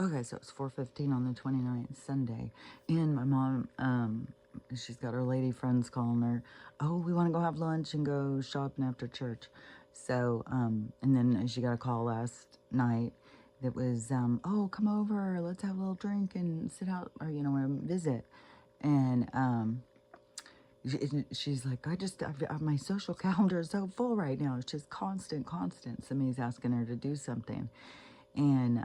Okay, so it's 4:15 on the 29th, Sunday. And my mom, she's got her lady friends calling her, oh, we want to go have lunch and go shopping after church. So, and then she got a call last night that was, oh, come over, let's have a little drink and sit out, or, and visit. And, she's like, my social calendar is so full right now. It's just constant. Somebody's asking her to do something. And,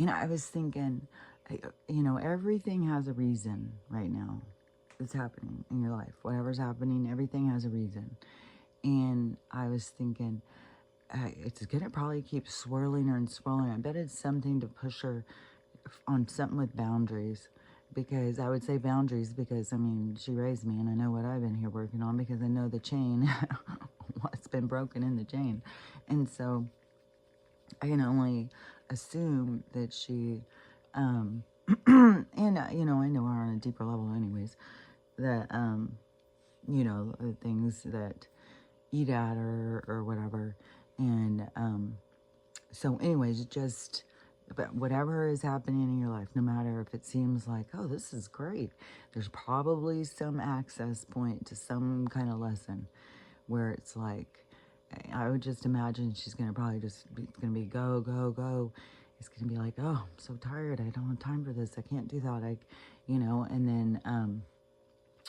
I was thinking, everything has a reason right now that's happening in your life. Whatever's happening, everything has a reason. And I was thinking, it's going to probably keep swirling her and swirling. I bet it's something to push her on something with boundaries. Because I would say boundaries because, she raised me and I know what I've been here working on because I know the chain, what's been broken in the chain. And so I can only assume that she, and, I know her on a deeper level anyways, that, things that eat at her or whatever. And, so anyways, just, but whatever is happening in your life, no matter if it seems like, oh, this is great, there's probably some access point to some kind of lesson where it's like, I would just imagine she's going to probably just be, it's going to be go, go, go. It's going to be like, oh, I'm so tired. I don't have time for this. I can't do that. And then,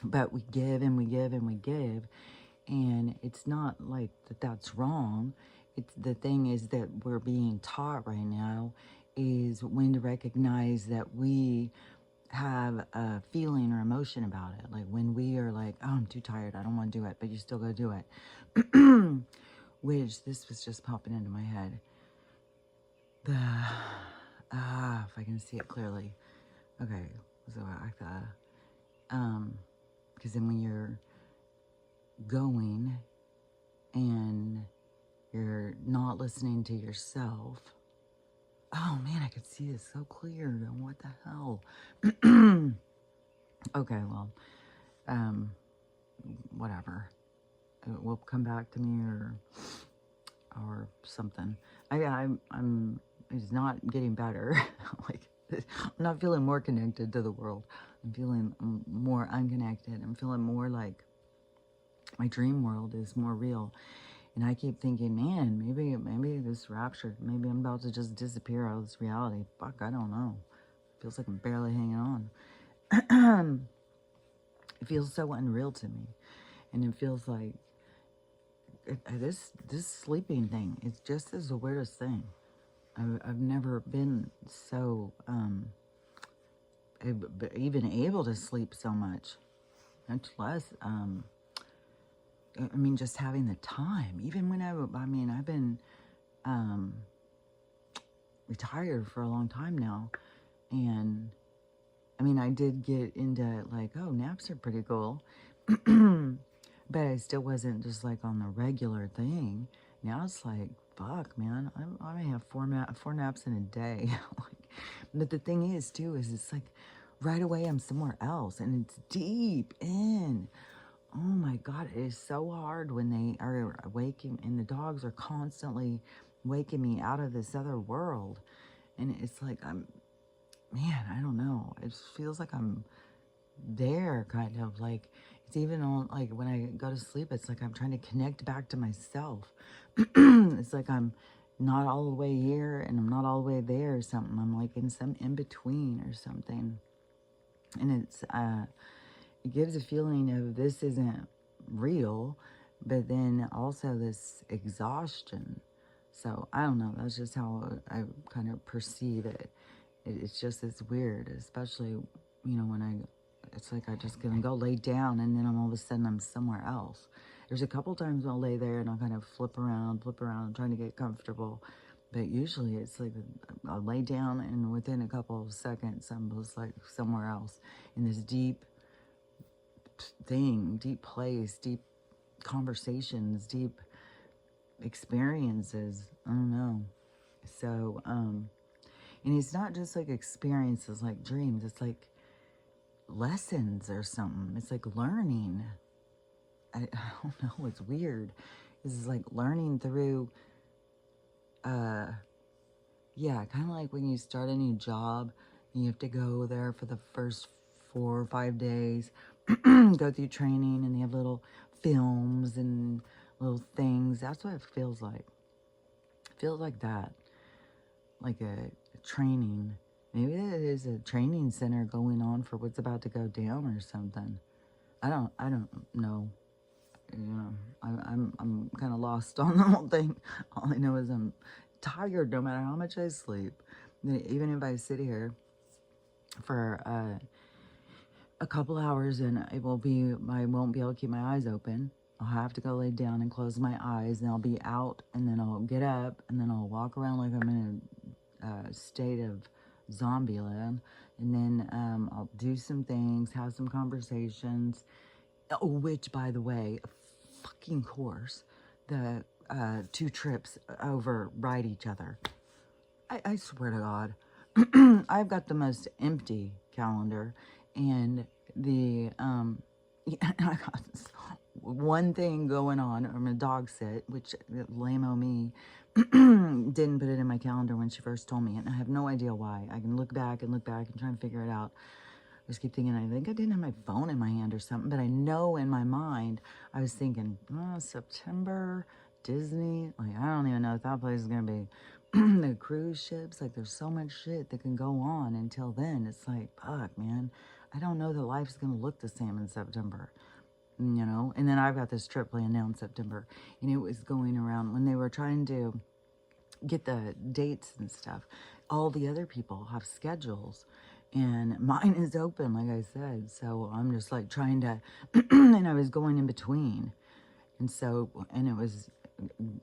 but we give and we give and we give. And it's not like that's wrong. It's the thing is that we're being taught right now is when to recognize that we have a feeling or emotion about it. Like when we are like, oh, I'm too tired. I don't want to do it, but you still go do it. Which this was just popping into my head. If I can see it clearly. Okay, so because then when you're going and you're not listening to yourself. Oh man, I could see this so clear. What the hell? Okay, well, whatever. It will come back to me or something. I'm it's not getting better. Like I'm not feeling more connected to the world. I'm feeling more unconnected. I'm feeling more like my dream world is more real. And I keep thinking, man, maybe this rapture, maybe I'm about to just disappear out of this reality. Fuck, I don't know. Feels like I'm barely hanging on. It feels so unreal to me. And it feels like this sleeping thing is just as the weirdest thing. I've never been so even able to sleep so much less just having the time. Even when I've been retired for a long time now, and I did get into like, oh, naps are pretty cool. But I still wasn't just like on the regular thing. Now it's like, fuck, man, I may have four naps in a day. But the thing is, too, is it's like right away I'm somewhere else, and it's deep in. Oh my God, it is so hard when they are waking, and the dogs are constantly waking me out of this other world. And it's like, man, I don't know. It feels like I'm there, kind of like it's even on like when I go to sleep, it's like I'm trying to connect back to myself. It's like I'm not all the way here and I'm not all the way there or something. I'm like in some in between or something. And it gives a feeling of this isn't real, but then also this exhaustion. So I don't know, that's just how I kind of perceive it. It's just, it's weird, especially, when it's like I just gonna go lay down and then all of a sudden I'm somewhere else. There's a couple times I'll lay there and I'll kind of flip around, trying to get comfortable. But usually it's like I'll lay down and within a couple of seconds I'm just like somewhere else in this deep thing, deep place, deep conversations, deep experiences. I don't know. So, and it's not just like experiences like dreams, it's like lessons or something. It's like learning. I don't know, it's weird. This is like learning through yeah, kind of like when you start a new job, and you have to go there for the first 4 or 5 days, go through training, and they have little films and little things. That's what it feels like. It feels like that, like a training. Maybe it is a training center going on for what's about to go down or something. I don't know. I'm kind of lost on the whole thing. All I know is I'm tired no matter how much I sleep. Even if I sit here for a couple hours and I won't be able to keep my eyes open. I'll have to go lay down and close my eyes, and I'll be out, and then I'll get up, and then I'll walk around like I'm in a state of zombie land, and then I'll do some things, have some conversations. Oh, which, by the way, fucking course, the two trips override each other. I swear to God, I've got the most empty calendar, and yeah, I got this one thing going on. I'm a dog sit, which lame-o me didn't put it in my calendar when she first told me, and I have no idea why. I can look back and try and figure it out. I just keep thinking, I think I didn't have my phone in my hand or something, but I know in my mind, I was thinking, oh, September, Disney, like, I don't even know if that place is going to be. The cruise ships, like, there's so much shit that can go on until then. It's like, fuck, man. I don't know that life's going to look the same in September, you know? And then I've got this trip planned now in September, and it was going around when they were trying to get the dates and stuff. All the other people have schedules, and mine is open, like I said. So I'm just like trying to, and I was going in between, and it was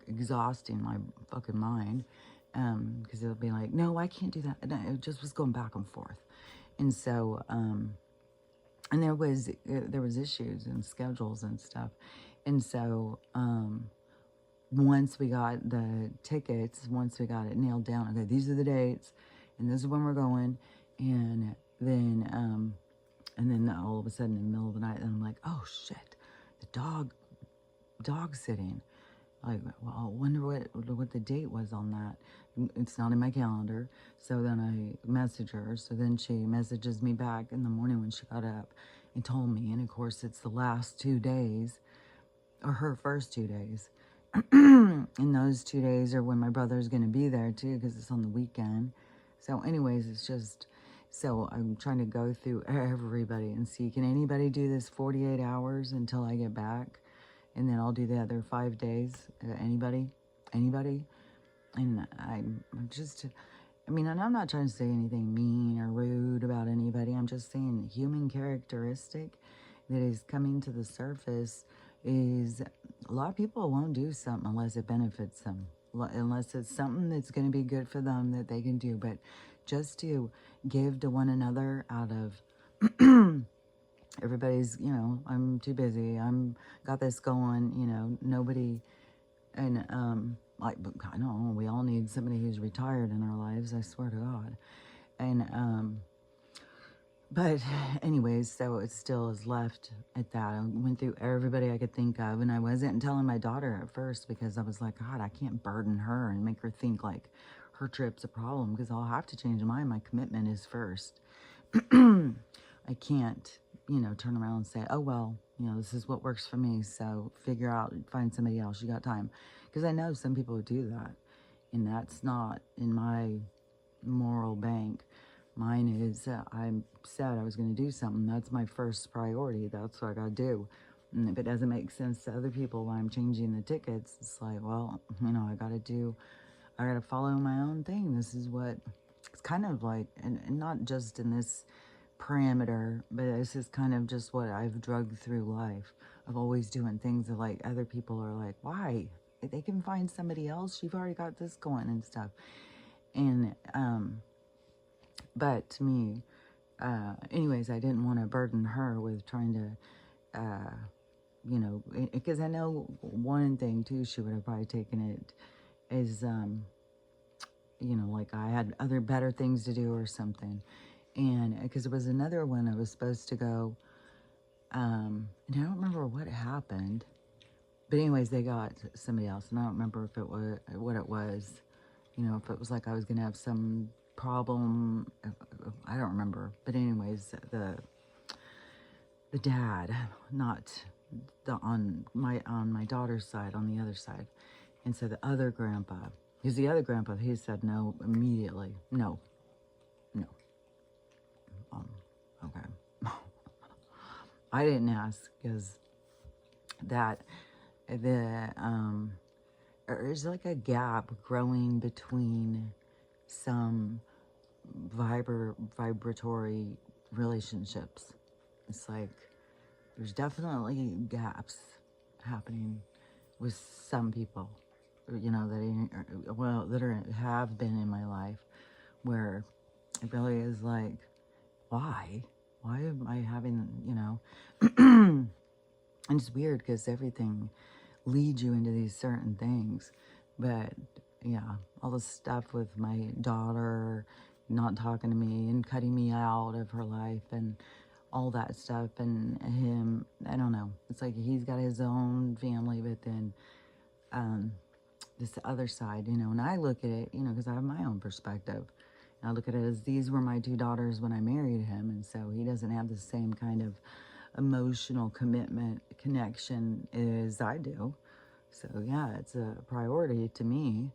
exhausting my fucking mind, because it'll be like, no, I can't do that. And it just was going back and forth, and so, and there was issues and schedules and stuff, and so, once we got the tickets, once we got it nailed down, okay, these are the dates, and this is when we're going, and then all of a sudden in the middle of the night, I'm like, oh shit, the dog sitting. Like, well, I wonder what the date was on that. It's not in my calendar. So then I message her. So then she messages me back in the morning when she got up and told me. And of course, it's the last 2 days, or her first 2 days. And those 2 days are when my brother's going to be there too, because it's on the weekend. So anyways, it's just, so I'm trying to go through everybody and see, can anybody do this 48 hours until I get back? And then I'll do the other 5 days. Anybody? And I'm just, I mean, and I'm not trying to say anything mean or rude about anybody. I'm just saying human characteristic that is coming to the surface is a lot of people won't do something unless it benefits them, unless it's something that's going to be good for them that they can do. But just to give to one another out of everybody's, I'm too busy, I'm got this going, nobody, and like, I know we all need somebody who's retired in our lives, I swear to God. And but anyways, so it still is left at that. I went through everybody I could think of, and I wasn't telling my daughter at first because I was like, God, I can't burden her and make her think like her trip's a problem, because I'll have to change mine. My commitment is first. I can't, turn around and say, oh, well, this is what works for me, so figure out, find somebody else. You got time. Because I know some people who do that, and that's not in my moral bank. Mine is, I said I was going to do something. That's my first priority. That's what I got to do. And if it doesn't make sense to other people when I'm changing the tickets, it's like, well, I got to follow my own thing. This is what, it's kind of like, and not just in this parameter, but this is kind of just what I've drugged through life of always doing things that, like, other people are like, why? If they can find somebody else, you've already got this going and stuff. And, but to me, anyways, I didn't want to burden her with trying to, because I know one thing too, she would have probably taken it as, like I had other better things to do or something. And because it was another one I was supposed to go, and I don't remember what happened, but anyways, they got somebody else, and I don't remember if it was what it was. you know, if it was like I was going to have some problem, I don't remember. But anyways, the dad, not the on my daughter's side, on the other side. And so the other grandpa, because the other grandpa, he said no immediately. No, no. Um, okay. I didn't ask because that there's like a gap growing between some vibratory relationships. It's like there's definitely gaps happening with some people, you know, that have been in my life, where it really is like, why am I having, you know, and it's weird because everything leads you into these certain things. But yeah, all the stuff with my daughter not talking to me and cutting me out of her life and all that stuff, and him, I don't know, it's like he's got his own family, but then this other side, you know, and I look at it, you know, because I have my own perspective. And I look at it as these were my two daughters when I married him, and so he doesn't have the same kind of emotional commitment, connection as I do. So yeah, it's a priority to me,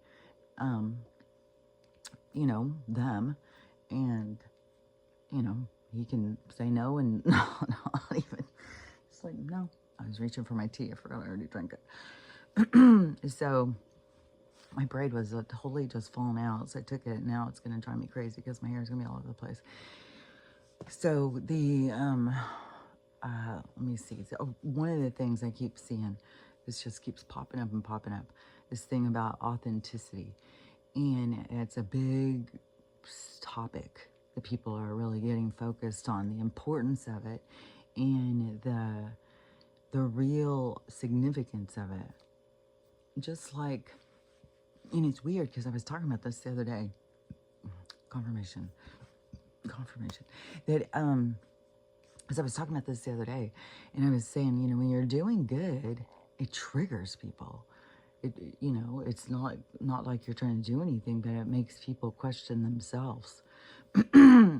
you know, them, and, you know, he can say no and not even, it's like, no, I was reaching for my tea, I forgot I already drank it. So my braid was totally just falling out, so I took it. Now it's going to drive me crazy because my hair is going to be all over the place. So let me see. So, one of the things I keep seeing, this just keeps popping up and popping up, this thing about authenticity. And it's a big topic that people are really getting focused on, the importance of it and the real significance of it. Just like, and it's weird because I was talking about this the other day. Confirmation. That, as I was talking about this the other day, and I was saying, you know, when you're doing good, it triggers people. You know, it's not like you're trying to do anything, but it makes people question themselves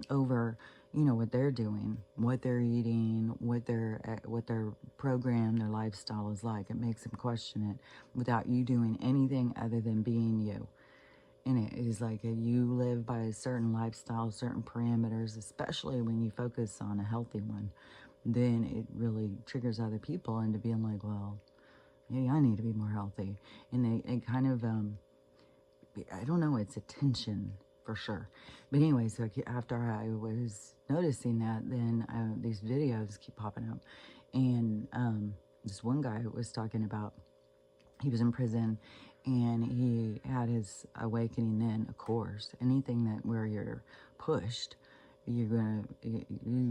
over, you know, what they're doing, what they're eating, what their program, their lifestyle is like. It makes them question it without you doing anything other than being you. And it is like you live by a certain lifestyle, certain parameters, especially when you focus on a healthy one, then it really triggers other people into being like, well, maybe I need to be more healthy. And it kind of, I don't know, it's a tension for sure. But anyway, so after I was noticing that, then these videos keep popping up. And this one guy was talking about, he was in prison and he had his awakening then. Of course, anything that where you're pushed, you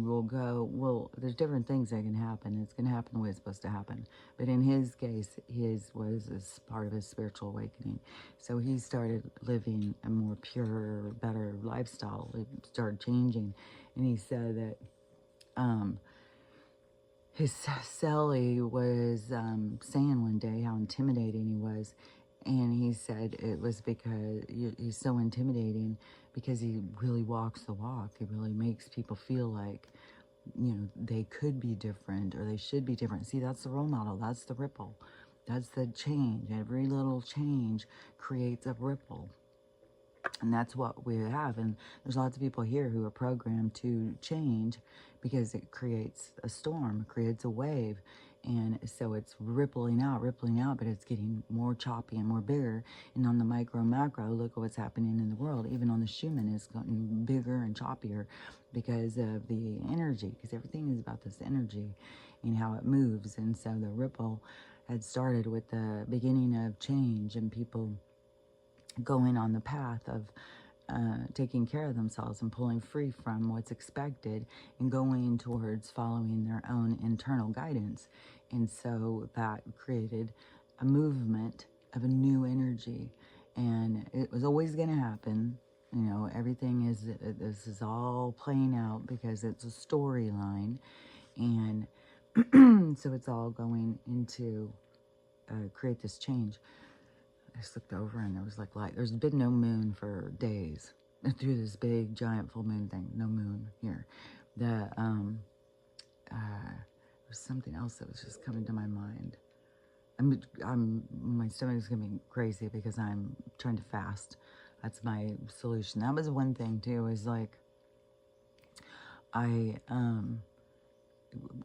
will go, well, there's different things that can happen. It's going to happen the way it's supposed to happen. But in his case, his was as part of his spiritual awakening. So he started living a more pure, better lifestyle. It started changing. And he said that his cellie was saying one day how intimidating he was. And he said it was because he's so intimidating because he really walks the walk. He really makes people feel like, you know, they could be different or they should be different. See, that's the role model. That's the ripple. That's the change. Every little change creates a ripple. And that's what we have. And there's lots of people here who are programmed to change because it creates a storm, creates a wave. And so it's rippling out, but it's getting more choppy and more bigger. And on the micro, macro, look at what's happening in the world. Even on the Schumann, it's gotten bigger and choppier because of the energy, because everything is about this energy and how it moves. And so the ripple had started with the beginning of change and people going on the path of taking care of themselves and pulling free from what's expected and going towards following their own internal guidance. And so that created a movement of a new energy. And it was always going to happen. You know, everything is, this is all playing out because it's a storyline. And so it's all going into create this change. I just looked over and there was like light. There's been no moon for days. Through this big giant full moon thing. No moon here. There was something else that was just coming to my mind. My stomach is gonna be crazy because I'm trying to fast. That's my solution. That was one thing too, is like,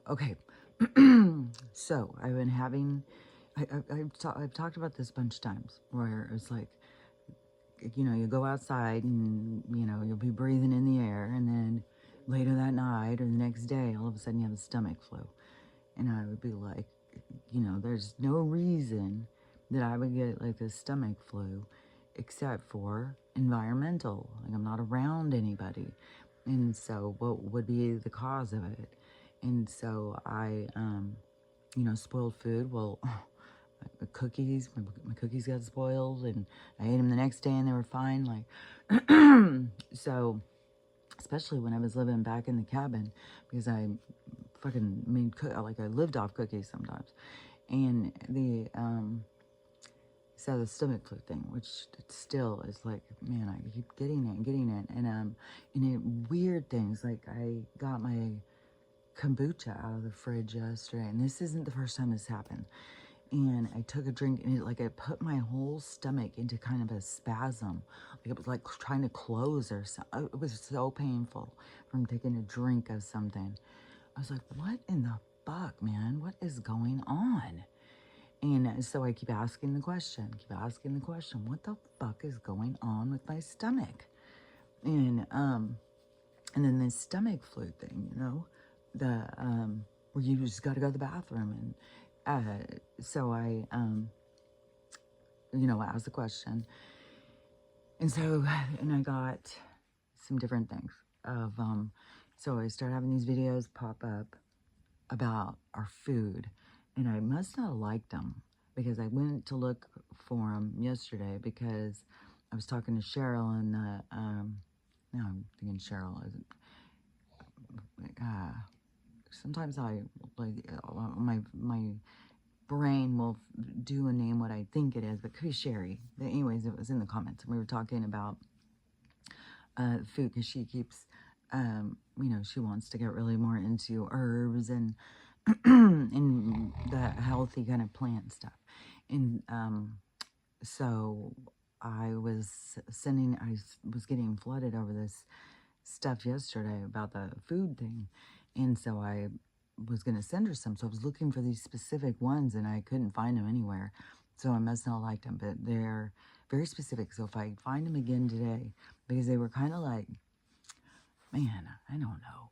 okay. So I've been having, I've talked about this a bunch of times where it's like, you know, you go outside and, you know, you'll be breathing in the air, and then later that night or the next day, all of a sudden you have a stomach flu. And I would be like, you know, there's no reason that I would get like this stomach flu except for environmental. Like, I'm not around anybody. And so what would be the cause of it? And so I, you know, spoiled food. Well, my cookies, my cookies got spoiled, and I ate them the next day and they were fine. Like, so, especially when I was living back in the cabin, because I fucking made, like, I lived off cookies sometimes. And so the stomach flu thing, which still is like, man, I keep getting it and getting it. And weird things, like I got my kombucha out of the fridge yesterday, and this isn't the first time this happened. And I took a drink, and it put my whole stomach into kind of a spasm. Like it was like trying to close or something. It was so painful from taking a drink of something. I was like, what in the fuck, man? What is going on? And so I keep asking the question, what the fuck is going on with my stomach? And then this stomach flu thing, you know, where you just got to go to the bathroom. And so I, you know, asked the question. And so, and I got some different things of, so I started having these videos pop up about our food, and I must not have liked them because I went to look for them yesterday because I was talking to Cheryl, and no, I'm thinking Cheryl isn't. Sometimes I like my brain will do a name what I think it is, but it could be Sherry. But anyways, it was in the comments, and we were talking about food because she keeps, you know, she wants to get really more into herbs and and the healthy kind of plant stuff. And so I was getting flooded over this stuff yesterday about the food thing. And so I was going to send her some. So I was looking for these specific ones, and I couldn't find them anywhere. So I must not like them, but they're very specific. So if I find them again today, because they were kind of like, man, I don't know.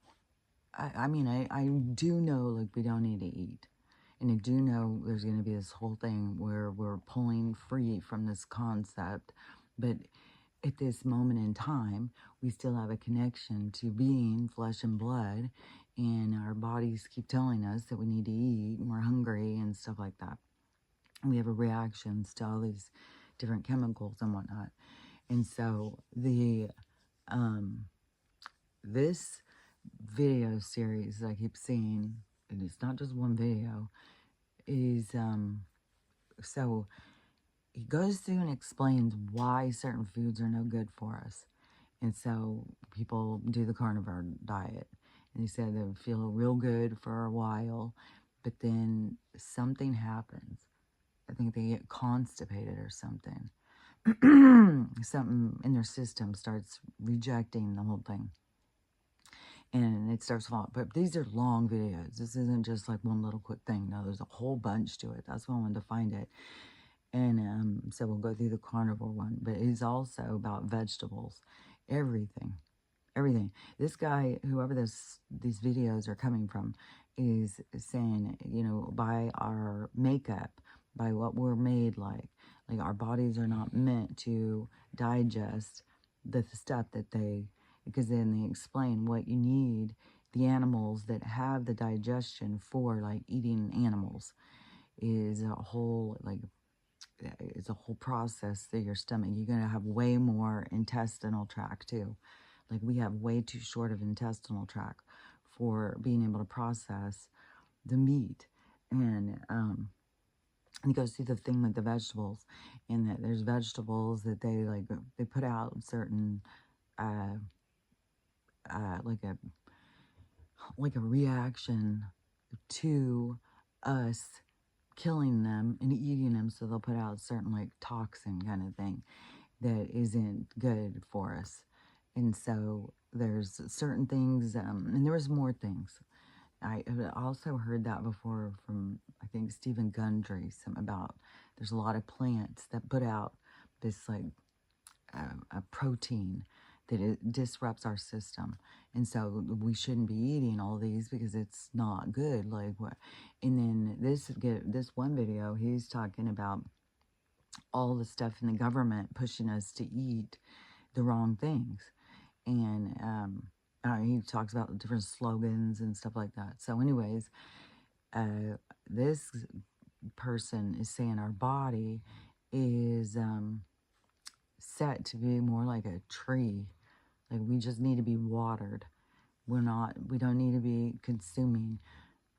I mean, I do know, like, we don't need to eat. And I do know there's going to be this whole thing where we're pulling free from this concept. But at this moment in time, we still have a connection to being flesh and blood. And our bodies keep telling us that we need to eat, and we're hungry and stuff like that. And we have a reactions to all these different chemicals and whatnot. And so this video series that I keep seeing, and it's not just one video, is so he goes through and explains why certain foods are no good for us. And so people do the carnivore diet, and he said they would feel real good for a while, but then something happens. I think they get constipated or something. Something in their system starts rejecting the whole thing, and it starts falling. But these are long videos. This isn't just like one little quick thing. No, there's a whole bunch to it. That's why I wanted to find it. And so we'll go through the carnivore one, but it's also about vegetables, everything. This guy, whoever these videos are coming from, is saying, you know, by our makeup, by what we're made like our bodies are not meant to digest the stuff that because then they explain what you need the animals that have the digestion for, like eating animals, is a whole, like, it's a whole process through your stomach. You're going to have way more intestinal tract too. Like, we have way too short of intestinal tract for being able to process the meat. And And it goes through the thing with the vegetables, and that there's vegetables that they put out certain uh, uh, like a like a reaction to us killing them and eating them, so they'll put out certain like toxin kind of thing that isn't good for us. And so there's certain things, and there was more things. I have also heard that before from, I think, Stephen Gundry, some about there's a lot of plants that put out this like a protein that it disrupts our system, and so we shouldn't be eating all these because it's not good. Like what? And then this one video, he's talking about all the stuff in the government pushing us to eat the wrong things, and he talks about the different slogans and stuff like that. So, anyways, this person is saying our body is set to be more like a tree. Like we just need to be watered. We don't need to be consuming.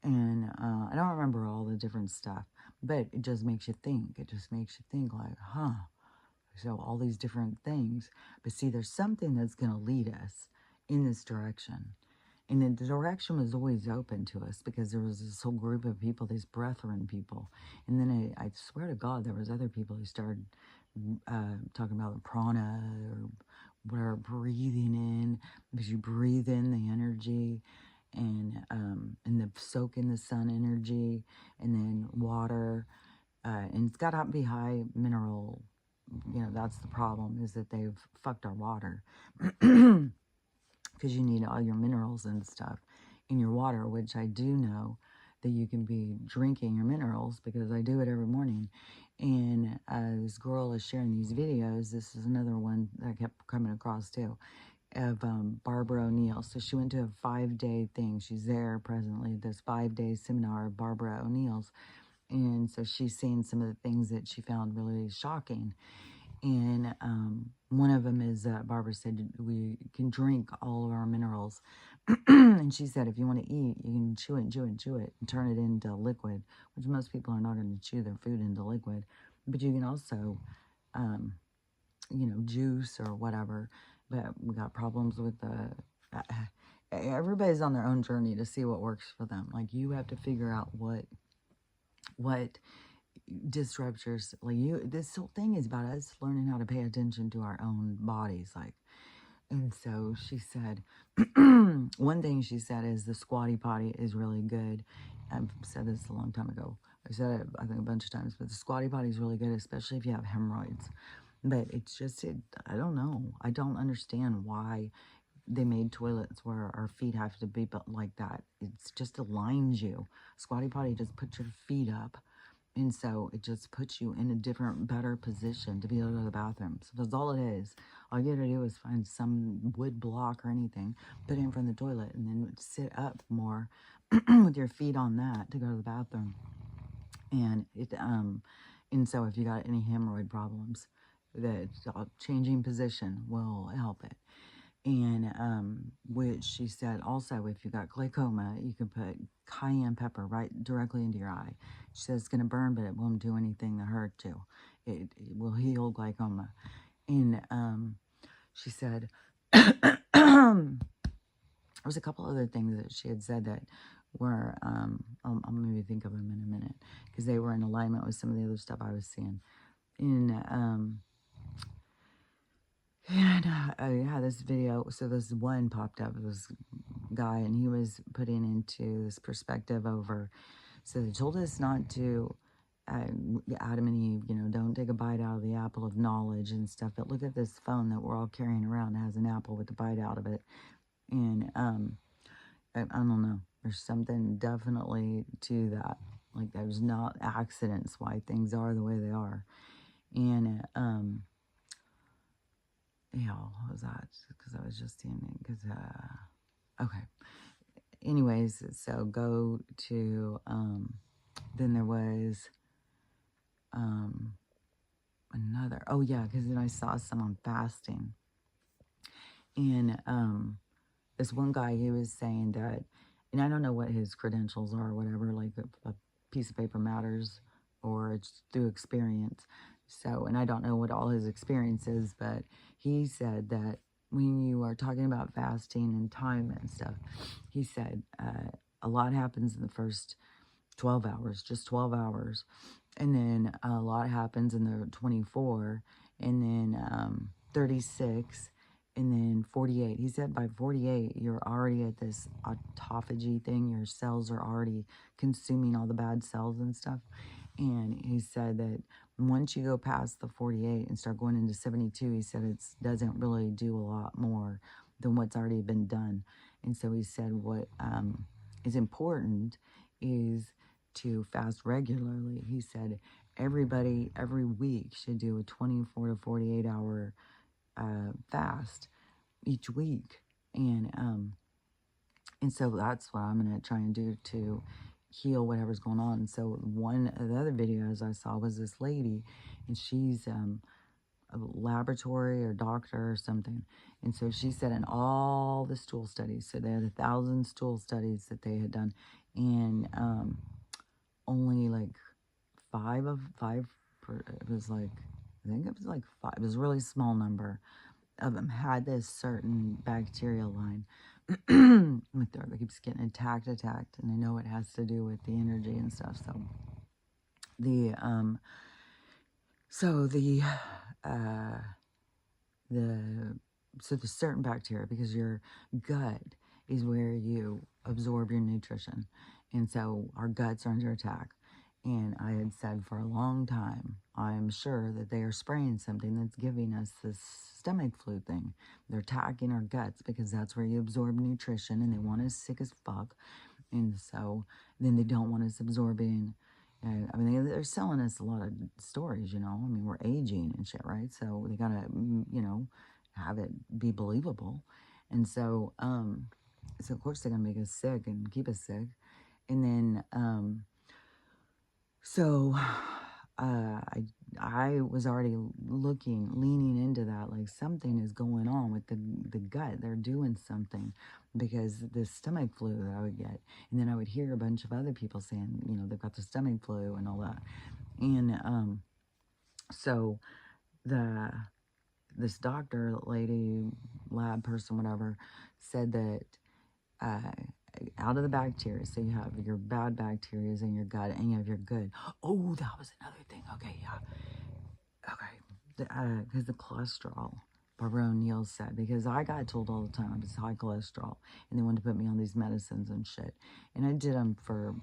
And I don't remember all the different stuff, but it just makes you think. It just makes you think like, huh. So all these different things. But see, there's something that's going to lead us in this direction. And the direction was always open to us because there was this whole group of people, these brethren people. And then I swear to God, there was other people who started talking about the prana or whatever, breathing in, because you breathe in the energy and the soak in the sun energy, and then water. And it's got to be high mineral. That's the problem, is that they've fucked our water. Because you need all your minerals and stuff in your water, which I do know that you can be drinking your minerals because I do it every morning. And this girl is sharing these videos. This is another one that I kept coming across too, of Barbara O'Neill. So she went to a 5-day thing. She's there presently, this 5-day seminar of Barbara O'Neill's. And so she's saying some of the things that she found really shocking. And one of them is Barbara said we can drink all of our minerals. And she said if you want to eat, you can chew it and chew it and chew it and turn it into liquid, which most people are not going to chew their food into liquid. But you can also, juice or whatever. But we got problems with everybody's on their own journey to see what works for them. Like you have to figure out what disruptors, like this whole thing is about us learning how to pay attention to our own bodies. And so she said, one thing she said is the squatty potty is really good. I've said this a long time ago. I said it, I think, a bunch of times, but the squatty potty is really good, especially if you have hemorrhoids. But it's just, I don't know. I don't understand why they made toilets where our feet have to be but like that. It's just aligns you. Squatty potty just puts your feet up. And so it just puts you in a different, better position to be able to go to the bathroom. So that's all it is. All you gotta do is find some wood block or anything, put it in front of the toilet, and then sit up more with your feet on that to go to the bathroom. And so if you got any hemorrhoid problems, that changing position will help it. And which she said also, if you got glaucoma, you can put cayenne pepper right directly into your eye. She says it's going to burn, but it won't do anything to hurt you. It will heal glaucoma. And she said there was a couple other things that she had said that were, I'll maybe think of them in a minute, because they were in alignment with some of the other stuff I was seeing. And yeah, this video, so this one popped up, this guy, and he was putting into this perspective over, so they told us not to, Adam and Eve, don't take a bite out of the apple of knowledge and stuff, but look at this phone that we're all carrying around. It has an apple with a bite out of it. And I don't know, there's something definitely to that. Like, there's not accidents why things are the way they are. And yeah, what was that? Because I was just seeing it. Because okay. Anyways, so go to then there was another. Oh yeah, because then I saw someone fasting, and this one guy, he was saying that, and I don't know what his credentials are or whatever. Like a piece of paper matters or it's through experience. So, and I don't know what all his experience is, but he said that when you are talking about fasting and time and stuff, he said a lot happens in the first 12 hours, just 12 hours. And then a lot happens in the 24, and then 36, and then 48. He said by 48, you're already at this autophagy thing. Your cells are already consuming all the bad cells and stuff. And he said that once you go past the 48 and start going into 72, he said it doesn't really do a lot more than what's already been done. And so he said what is important is to fast regularly. He said everybody every week should do a 24 to 48 hour fast each week. And so that's what I'm going to try and do to heal whatever's going on. So one of the other videos I saw was this lady, and she's a laboratory or doctor or something. And so she said in all the stool studies, so they had 1,000 stool studies that they had done, and only like it was like, I think it was like 5, it was a really small number of them had this certain bacterial line with their, it keeps getting attacked, and I know it has to do with the energy and stuff. So the so the certain bacteria, because your gut is where you absorb your nutrition, and so our guts are under attack. And I had said for a long time, I'm sure that they are spraying something that's giving us this stomach flu thing. They're attacking our guts because that's where you absorb nutrition, and they want us sick as fuck. And so then they don't want us absorbing. I mean, they're selling us a lot of stories, I mean, we're aging and shit, right? So they gotta, have it be believable. And so, so of course they're gonna make us sick and keep us sick. And then, so I was already leaning into that, like something is going on with the gut. They're doing something, because the stomach flu that I would get, and then I would hear a bunch of other people saying, they've got the stomach flu and all that. And so this doctor lady, lab person, whatever, said that out of the bacteria, so you have your bad bacteria in your gut and you have your good. Oh, that was another thing. Okay, yeah. Okay. Because the cholesterol, Barbara O'Neill said, because I got told all the time I was high cholesterol, and they wanted to put me on these medicines and shit. And I did them for,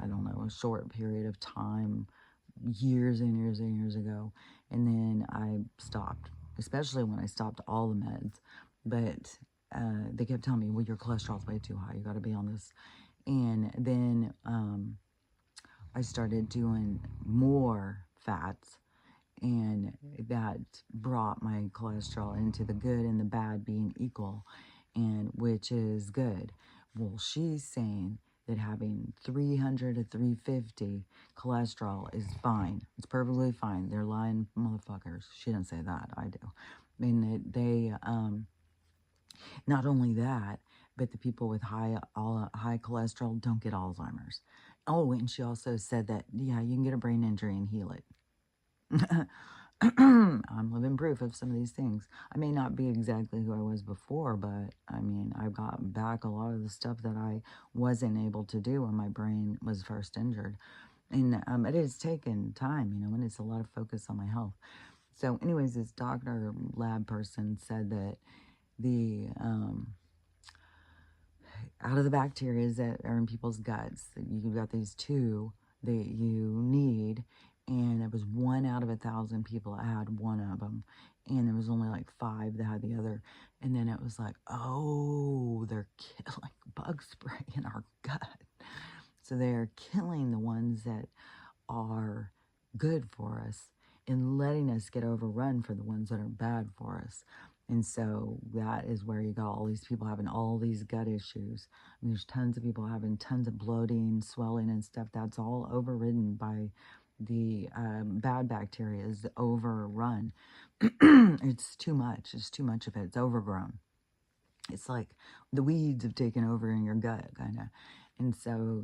I don't know, a short period of time, years and years and years ago. And then I stopped, especially when I stopped all the meds. But they kept telling me, well, your cholesterol's way too high. You got to be on this. And then I started doing more fats, and that brought my cholesterol into the good and the bad being equal, and which is good. Well, she's saying that having 300 to 350 cholesterol is fine. It's perfectly fine. They're lying motherfuckers. She didn't say that. I do. I mean, they not only that, but the people with high cholesterol don't get Alzheimer's. Oh, and she also said that, yeah, you can get a brain injury and heal it. I'm living proof of some of these things. I may not be exactly who I was before, but I mean, I've got back a lot of the stuff that I wasn't able to do when my brain was first injured. And it has taken time, and it's a lot of focus on my health. So anyways, this doctor lab person said that the out of the bacteria that are in people's guts, that you've got these two that you need, and it was 1 out of 1,000 people that had one of them, and there was only like 5 that had the other. And then it was like, oh, they're like bug spray in our gut. So they're killing the ones that are good for us and letting us get overrun for the ones that are bad for us. And so that is where you got all these people having all these gut issues. And there's tons of people having tons of bloating, swelling, and stuff. That's all overridden by the bad bacteria, is overrun. It's too much. It's too much of it. It's overgrown. It's like the weeds have taken over in your gut, kind of. And so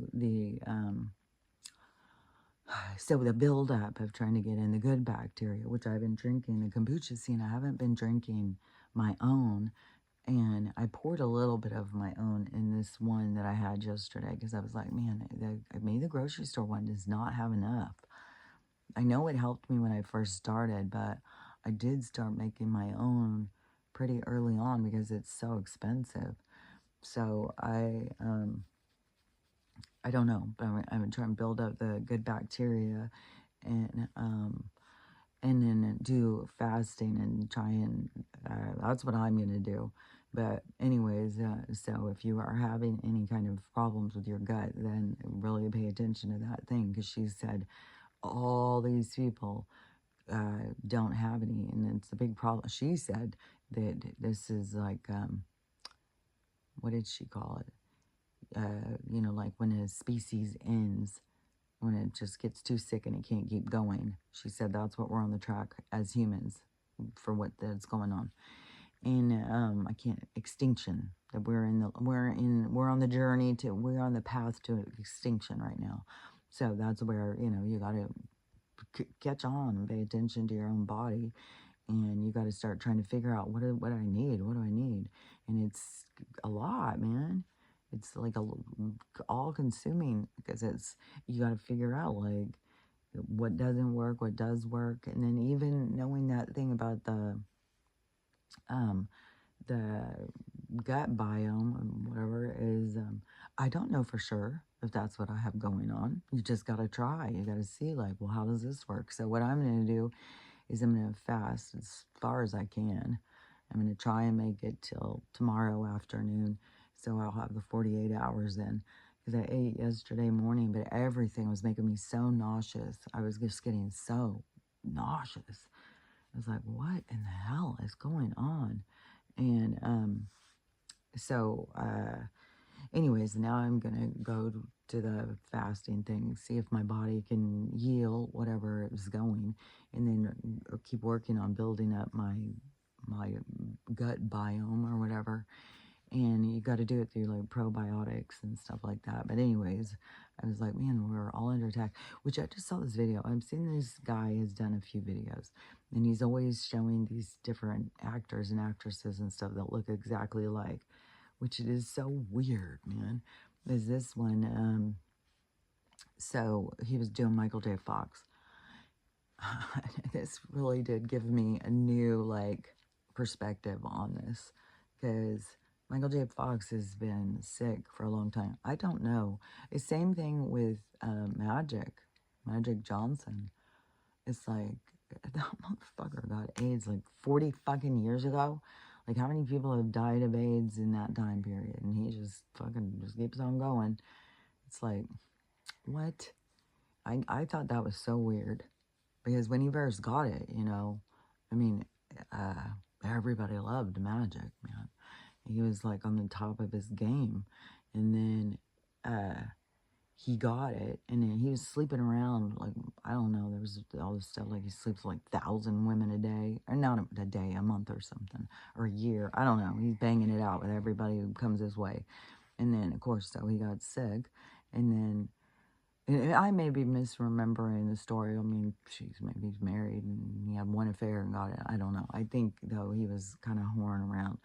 So the buildup of trying to get in the good bacteria, which I've been drinking the kombucha, see, and I haven't been drinking my own. And I poured a little bit of my own in this one that I had yesterday because I was like, man, maybe the grocery store one does not have enough. I know it helped me when I first started, but I did start making my own pretty early on because it's so expensive. So I don't know, but I'm trying to build up the good bacteria and then do fasting and try and that's what I'm gonna do. But anyways, so if you are having any kind of problems with your gut, then really pay attention to that thing because she said all these people don't have any, and it's a big problem. She said that this is like what did she call it? Like when a species ends, when it just gets too sick and it can't keep going. She said that's what we're on the track as humans for what that's going on. And I can't extinction that we're on the journey to we're on the path to extinction right now. So that's where you got to catch on and pay attention to your own body, and you got to start trying to figure out what do I need, and it's a lot, man. It's like all consuming because you got to figure out like what doesn't work, what does work, and then even knowing that thing about um the gut biome or whatever is I don't know for sure if that's what I have going on. You just got to try. You got to see like, well, how does this work? So what I'm going to do is I'm going to fast as far as I can. I'm going to try and make it till tomorrow afternoon so I'll have the 48 hours then. Because I ate yesterday morning, but everything was making me so nauseous. I was just getting so nauseous. I was like, what in the hell is going on? And so, anyways, now I'm going to go to the fasting thing, see if my body can heal whatever is going, and then keep working on building up my gut biome or whatever. And you got to do it through like probiotics and stuff like that. But anyways, I was like, man, we're all under attack. Which I just saw this video. I've seen this guy has done a few videos, and he's always showing these different actors and actresses and stuff that look exactly alike, which it is so weird, man. Is this one? So he was doing Michael J. Fox. This really did give me a new like perspective on this because Michael J. Fox has been sick for a long time. I don't know. The same thing with Magic Johnson. It's like that motherfucker got AIDS like 40 fucking years ago. Like how many people have died of AIDS in that time period? And he just fucking just keeps on going. It's like, what? I thought that was so weird. Because when he first got it, I mean, uh, everybody loved Magic, man. He was like on the top of his game. And then he got it, and then he was sleeping around, like, I don't know, there was all this stuff, like he sleeps like 1,000 women a day, or not a day, a month or something, or a year. I don't know. He's banging it out with everybody who comes his way. And then, of course, so he got sick, and then I may be misremembering the story. I mean, maybe he's married and he had one affair and got it. I don't know. I think, though, he was kind of whoring around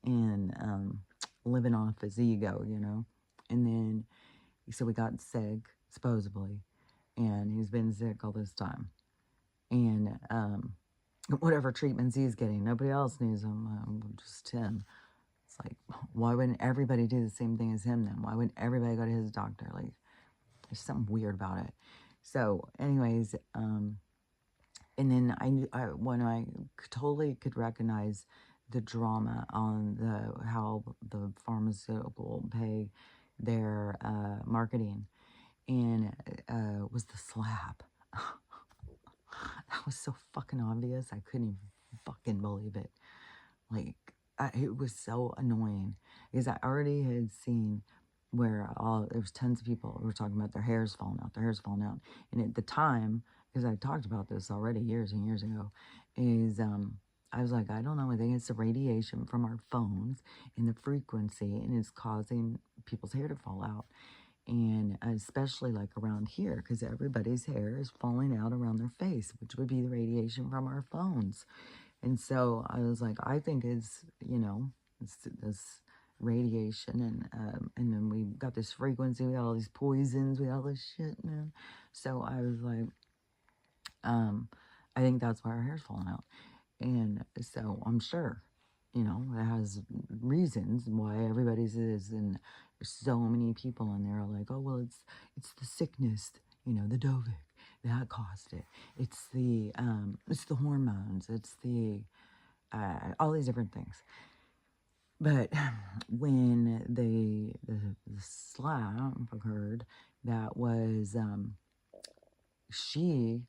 and living off his ego, And then, so he got sick, supposedly, and he's been sick all this time. And whatever treatments he's getting, nobody else needs them, just him. It's like, why wouldn't everybody do the same thing as him then? Why wouldn't everybody go to his doctor? Like, there's something weird about it. So, anyways, and then when I totally could recognize the drama on how the pharmaceutical pay their marketing, and was the slap. That was so fucking obvious. I couldn't even fucking believe it. Like, it was so annoying because I already had seen where there was tons of people who were talking about their hair's falling out, And at the time, because I talked about this already years and years ago, is I was like, I don't know, I think it's the radiation from our phones and the frequency, and it's causing people's hair to fall out. And especially like around here, because everybody's hair is falling out around their face, which would be the radiation from our phones. And so I was like, I think it's, it's this radiation, and then we got this frequency, we got all these poisons, we got all this shit, man. So I was like, I think that's why our hair's falling out. And so I'm sure, it has reasons why everybody's is, and there's so many people in there are like, oh well, it's the sickness, the Dovik that caused it. It's the hormones. It's the all these different things. But when the slap occurred, that was she,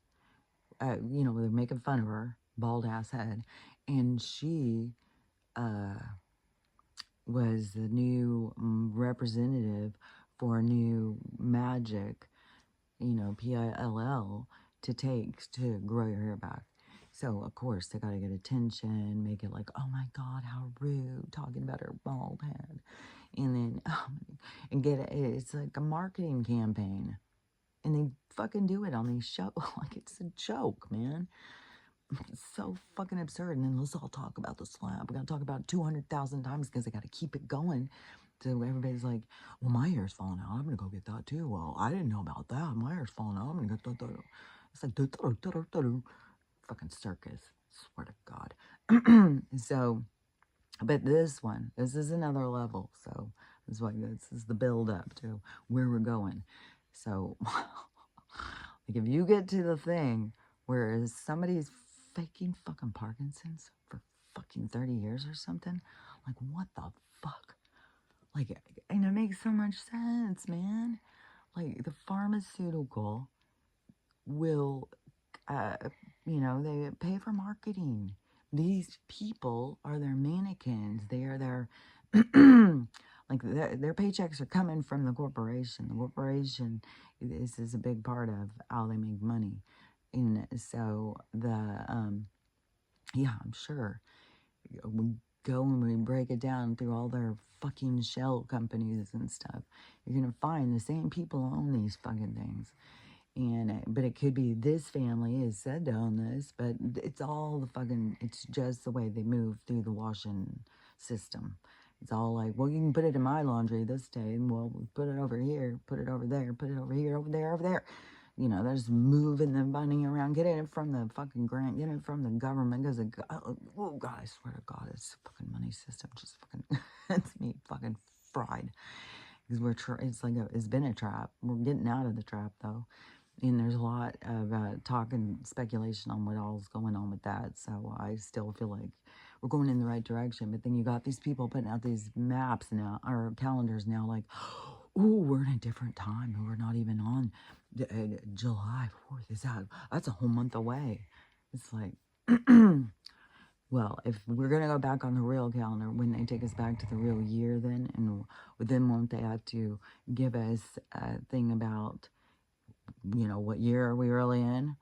they're making fun of her bald ass head, and she was the new representative for a new magic, PILL to take to grow your hair back. So, of course, they got to get attention, make it like, oh my God, how rude, talking about her bald head. And then, and get it, it's like a marketing campaign. And they fucking do it on these shows like it's a joke, man. It's so fucking absurd. And then let's all talk about the slap. We're going to talk about it 200,000 times because they got to keep it going. So everybody's like, well, my hair's falling out. I'm going to go get that too. Well, I didn't know about that. My hair's falling out. I'm going to get that. It's like, fucking circus. Swear to God. So, but this is another level. So this is the build up to where we're going. So, like if you get to the thing where somebody's faking fucking Parkinson's for fucking 30 years or something, like what the fuck? Like, and it makes so much sense, man. Like the pharmaceutical will, they pay for marketing. These people are their mannequins. They are their, like their paychecks are coming from the corporation. The corporation is a big part of how they make money. And so yeah, I'm sure we go and we break it down through all their fucking shell companies and stuff. You're gonna find the same people own these fucking things. And but it could be this family is said to own this, but it's just the way they move through the washing system. It's all like, well, you can put it in my laundry this day, and well, put it over here, put it over there, put it over here, over there, over there. They're just moving the money around, getting it from the fucking grant, getting it from the government, because oh God, I swear to God, this fucking money system just fucking, it's me fucking fried. Because it's been a trap. We're getting out of the trap, though. And there's a lot of talk and speculation on what all's going on with that. So I still feel like we're going in the right direction. But then you got these people putting out these maps now, or calendars now, like, oh, we're in a different time. And we're not even on July 4th. That's a whole month away. It's like, well, if we're going to go back on the real calendar, when they take us back to the real year then, and then won't they have to give us a thing about, what year are we really in?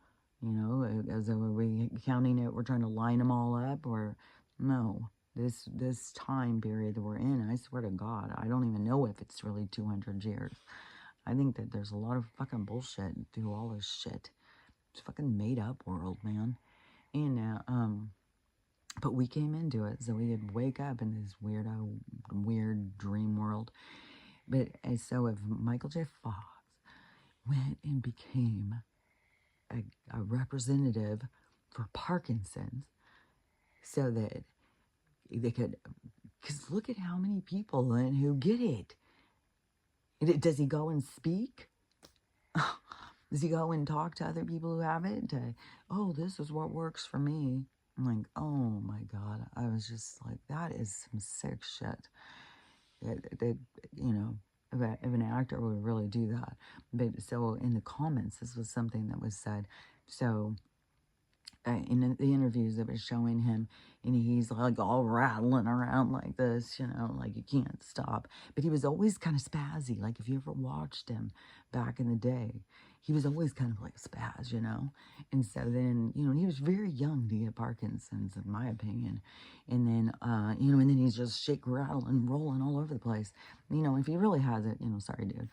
As are we counting it, we're trying to line them all up, or no, this time period that we're in, I swear to God, I don't even know if it's really 200 years. I think that there's a lot of fucking bullshit through all this shit. It's fucking made up world, man. And but we came into it so we could wake up in this weird dream world. But so if Michael J. Fox went and became a representative for Parkinson's so that they could, because look at how many people then who get it. Does he go and speak? Does he go and talk to other people who have it? Oh, this is what works for me. I'm like, oh my God. I was just like, that is some sick shit. That if an actor would really do that. But so in the comments, this was something that was said. So in the interviews that was showing him, and he's like all rattling around like this, like you can't stop. But he was always kind of spazzy. Like if you ever watched him back in the day, he was always kind of like spaz, you know? And so then, you know, he was very young to get Parkinson's, in my opinion. And then, you know, and then he's just shake, rattling, rolling all over the place. You know, if he really has it, you know, sorry, dude.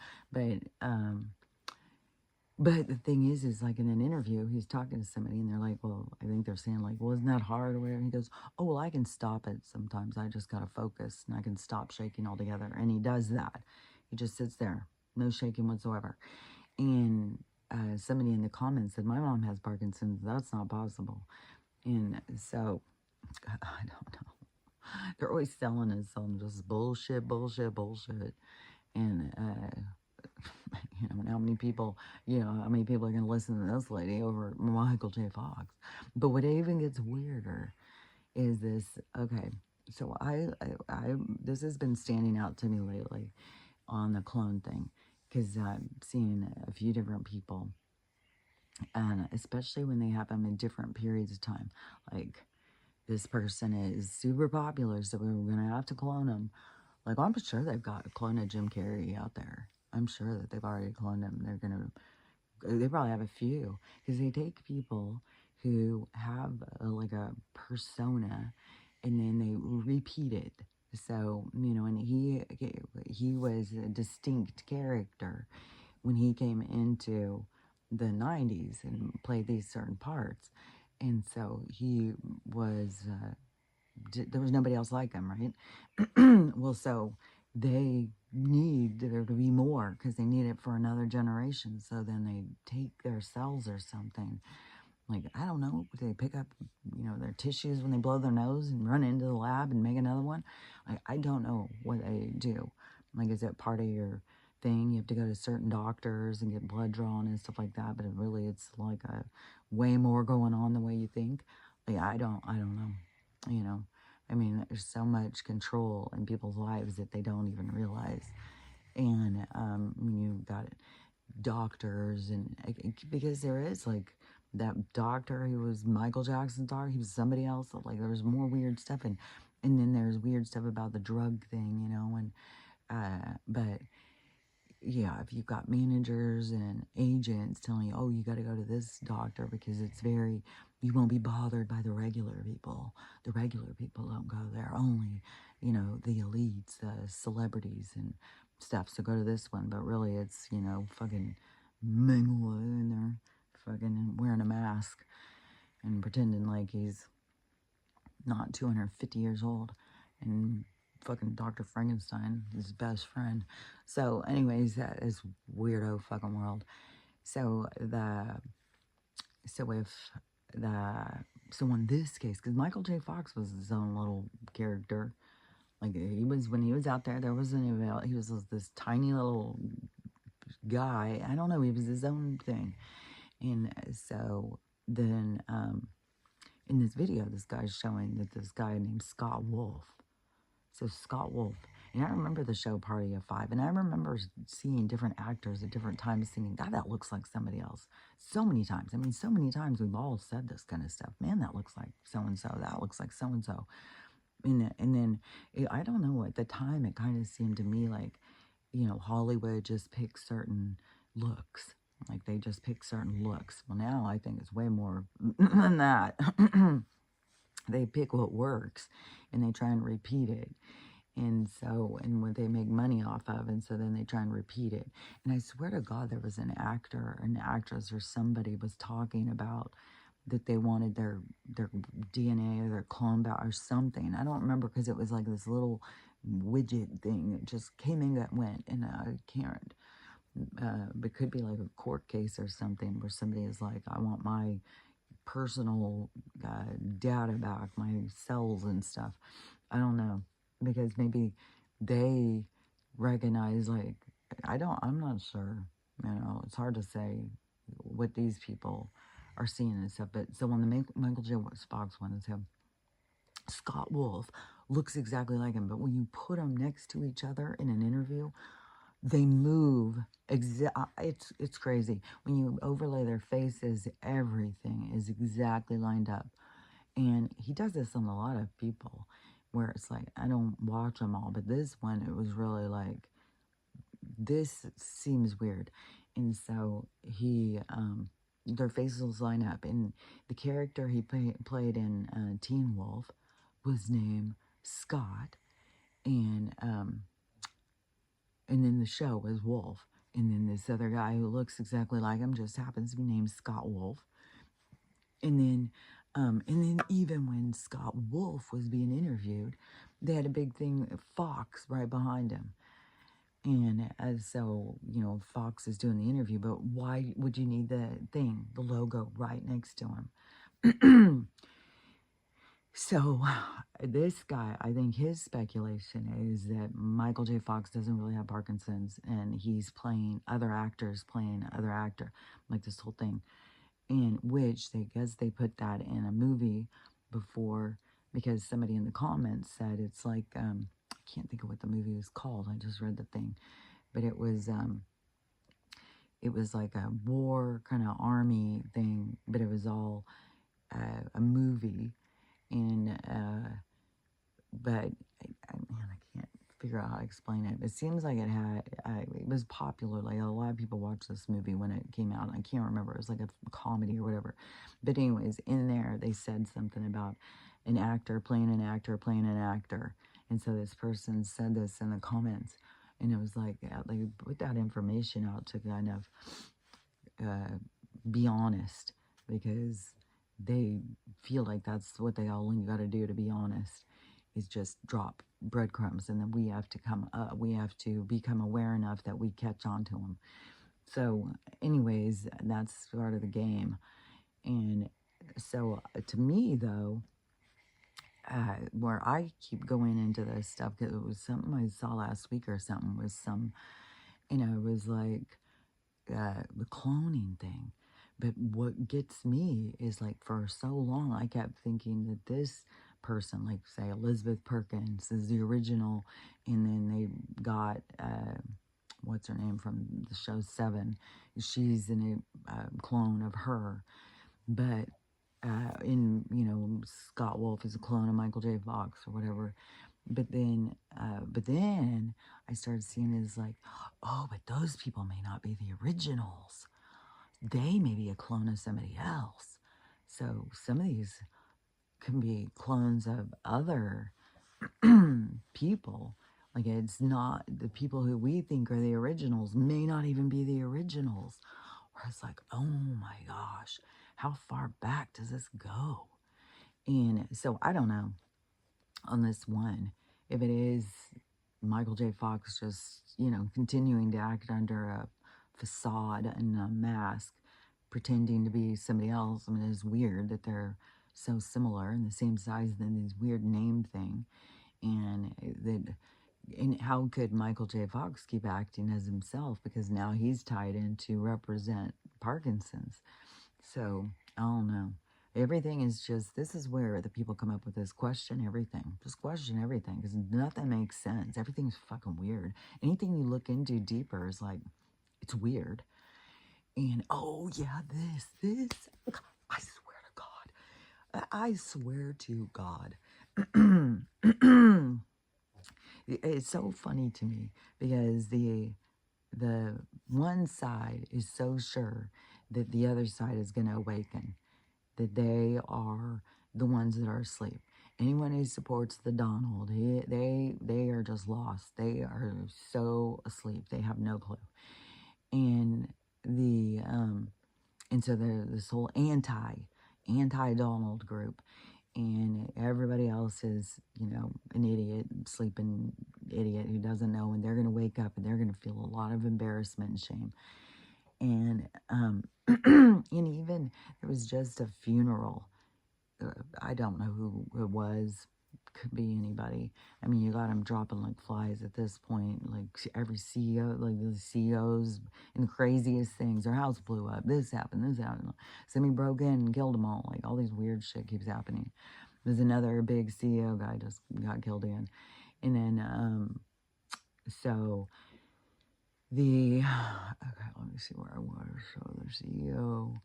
But the thing is like in an interview, he's talking to somebody and they're like, well, I think they're saying like, well, isn't that hard or whatever? He goes, oh, well, I can stop it sometimes. I just got to focus and I can stop shaking altogether. And he does that. He just sits there, no shaking whatsoever. And somebody in the comments said, my mom has Parkinson's. That's not possible. And so, I don't know. They're always selling us some just bullshit, bullshit, bullshit. And, you know, how many people, you know, how many people are going to listen to this lady over Michael J. Fox? But what even gets weirder is this, okay, so this has been standing out to me lately on the clone thing, because I'm seeing a few different people, and especially when they have them in different periods of time, like this person is super popular, so we're going to have to clone them. Like, I'm sure they've got a clone of Jim Carrey out there. I'm sure that they've already cloned him. They probably have a few, because they take people who have like a persona and then they repeat it. So, you know, and he was a distinct character when he came into the 90s and played these certain parts. And so he was, there was nobody else like him, right? Well, so they need there to be more because they need it for another generation. So then they take their cells or something. Like, I don't know, they pick up, you know, their tissues when they blow their nose and run into the lab and make another one. Like, I don't know what they do. Like, is it part of your thing? You have to go to certain doctors and get blood drawn and stuff like that. But it's like a way more going on the way you think. Like, I don't know, you know. I mean, there's so much control in people's lives that they don't even realize. And you got doctors, and because there is like that doctor who was Michael Jackson's doctor, he was somebody else. Like, there was more weird stuff, and then there's weird stuff about the drug thing, you know. And but yeah, if you've got managers and agents telling you, oh, you got to go to this doctor because you won't be bothered by the regular people. The regular people don't go there. Only, you know, the elites, the celebrities and stuff. So go to this one. But really, it's, you know, fucking mingle in there, fucking wearing a mask and pretending like he's not 250 years old. And fucking Dr. Frankenstein, his best friend. So, anyways, that is weirdo fucking world. So so if the, so in this case, because Michael J. Fox was his own little character. Like, when he was out there, there wasn't even, he was this tiny little guy. I don't know, he was his own thing. And so then, in this video, this guy's showing that this guy named Scott Wolf. So Scott Wolf. And I remember the show Party of Five. And I remember seeing different actors at different times singing, God, that looks like somebody else. So many times. I mean, so many times we've all said this kind of stuff. Man, that looks like so-and-so. That looks like so-and-so. And then, I don't know, at the time, it kind of seemed to me like, you know, Hollywood just picks certain looks. Like, they just pick certain looks. Well, now I think it's way more than that. They pick what works and they try and repeat it. And so, and what they make money off of, and so then they try and repeat it. And I swear to God, there was an actor, an actress, or somebody was talking about that they wanted their DNA or their clone back or something. I don't remember, because it was like this little widget thing that just came and that went, and I can't. It could be like a court case or something where somebody is like, I want my personal data back, my cells and stuff. I don't know, because maybe they recognize, like, I'm not sure, you know, it's hard to say what these people are seeing and stuff. But so on the Michael J. Fox one is him. Scott Wolf looks exactly like him, but when you put them next to each other in an interview, they move. It's crazy. When you overlay their faces, everything is exactly lined up. And he does this on a lot of people, where it's like, I don't watch them all, but this one, it was really like, this seems weird. And so their faces line up. And the character he played in Teen Wolf was named Scott. And then the show was Wolf. And then this other guy who looks exactly like him just happens to be named Scott Wolf. And then even when Scott Wolf was being interviewed, they had a big thing, Fox, right behind him. And so, Fox is doing the interview, but why would you need the thing, the logo right next to him? So this guy, I think his speculation is that Michael J. Fox doesn't really have Parkinson's, and he's playing other actors, like this whole thing. In which they put that in a movie before, because somebody in the comments said it's like, I can't think of what the movie was called. I just read the thing, but it was like a war kind of army thing, but it was all a movie. And but man, I can't figure out how to explain it. It seems like it was popular. Like a lot of people watched this movie when it came out. I can't remember. It was like a comedy or whatever. But anyways, in there they said something about an actor playing an actor playing an actor. And so this person said this in the comments, and it was like they put that information out to kind of be honest, because they feel like that's what they all got to do to be honest, is just drop breadcrumbs, and then we have to become aware enough that we catch on to them. So anyways, that's part of the game. And so to me though, where I keep going into this stuff, because it was something I saw last week or something, it was like the cloning thing. But what gets me is, like, for so long, I kept thinking that this person, like, say, Elizabeth Perkins, is the original, and then they got, what's her name from the show Seven? She's in a clone of her. But, Scott Wolf is a clone of Michael J. Fox or whatever. But then I started seeing it as like, oh, but those people may not be the originals. They may be a clone of somebody else. So some of these can be clones of other people. Like, it's not the people who we think are the originals may not even be the originals. Or it's like, oh my gosh, how far back does this go? And so I don't know on this one if it is Michael J. Fox just, continuing to act under a facade and a mask, pretending to be somebody else. I mean, it's weird that they're so similar and the same size, and this weird name thing. And how could Michael J. Fox keep acting as himself? Because now he's tied in to represent Parkinson's. So, I don't know. Everything is just, this is where the people come up with this question everything. Just question everything, because nothing makes sense. Everything's fucking weird. Anything you look into deeper is like, it's weird. And, oh yeah, this. I swear to God. I swear to God. It's so funny to me, because the one side is so sure that the other side is going to awaken, that they are the ones that are asleep. Anyone who supports the Donald, they are just lost. They are so asleep. They have no clue. And so there's this whole anti-Donald group, and everybody else is, an idiot, sleeping idiot who doesn't know, and they're going to wake up and they're going to feel a lot of embarrassment and shame. And and even there was just a funeral. I don't know who it was. Could be anybody. I mean, you got them dropping like flies at this point. Like every CEO, like the CEOs, and the craziest things. Their house blew up. This happened. Somebody broke in and killed them all. Like all these weird shit keeps happening. There's another big CEO guy just got killed again. And then, so the, okay, let me see where I was. So the CEO,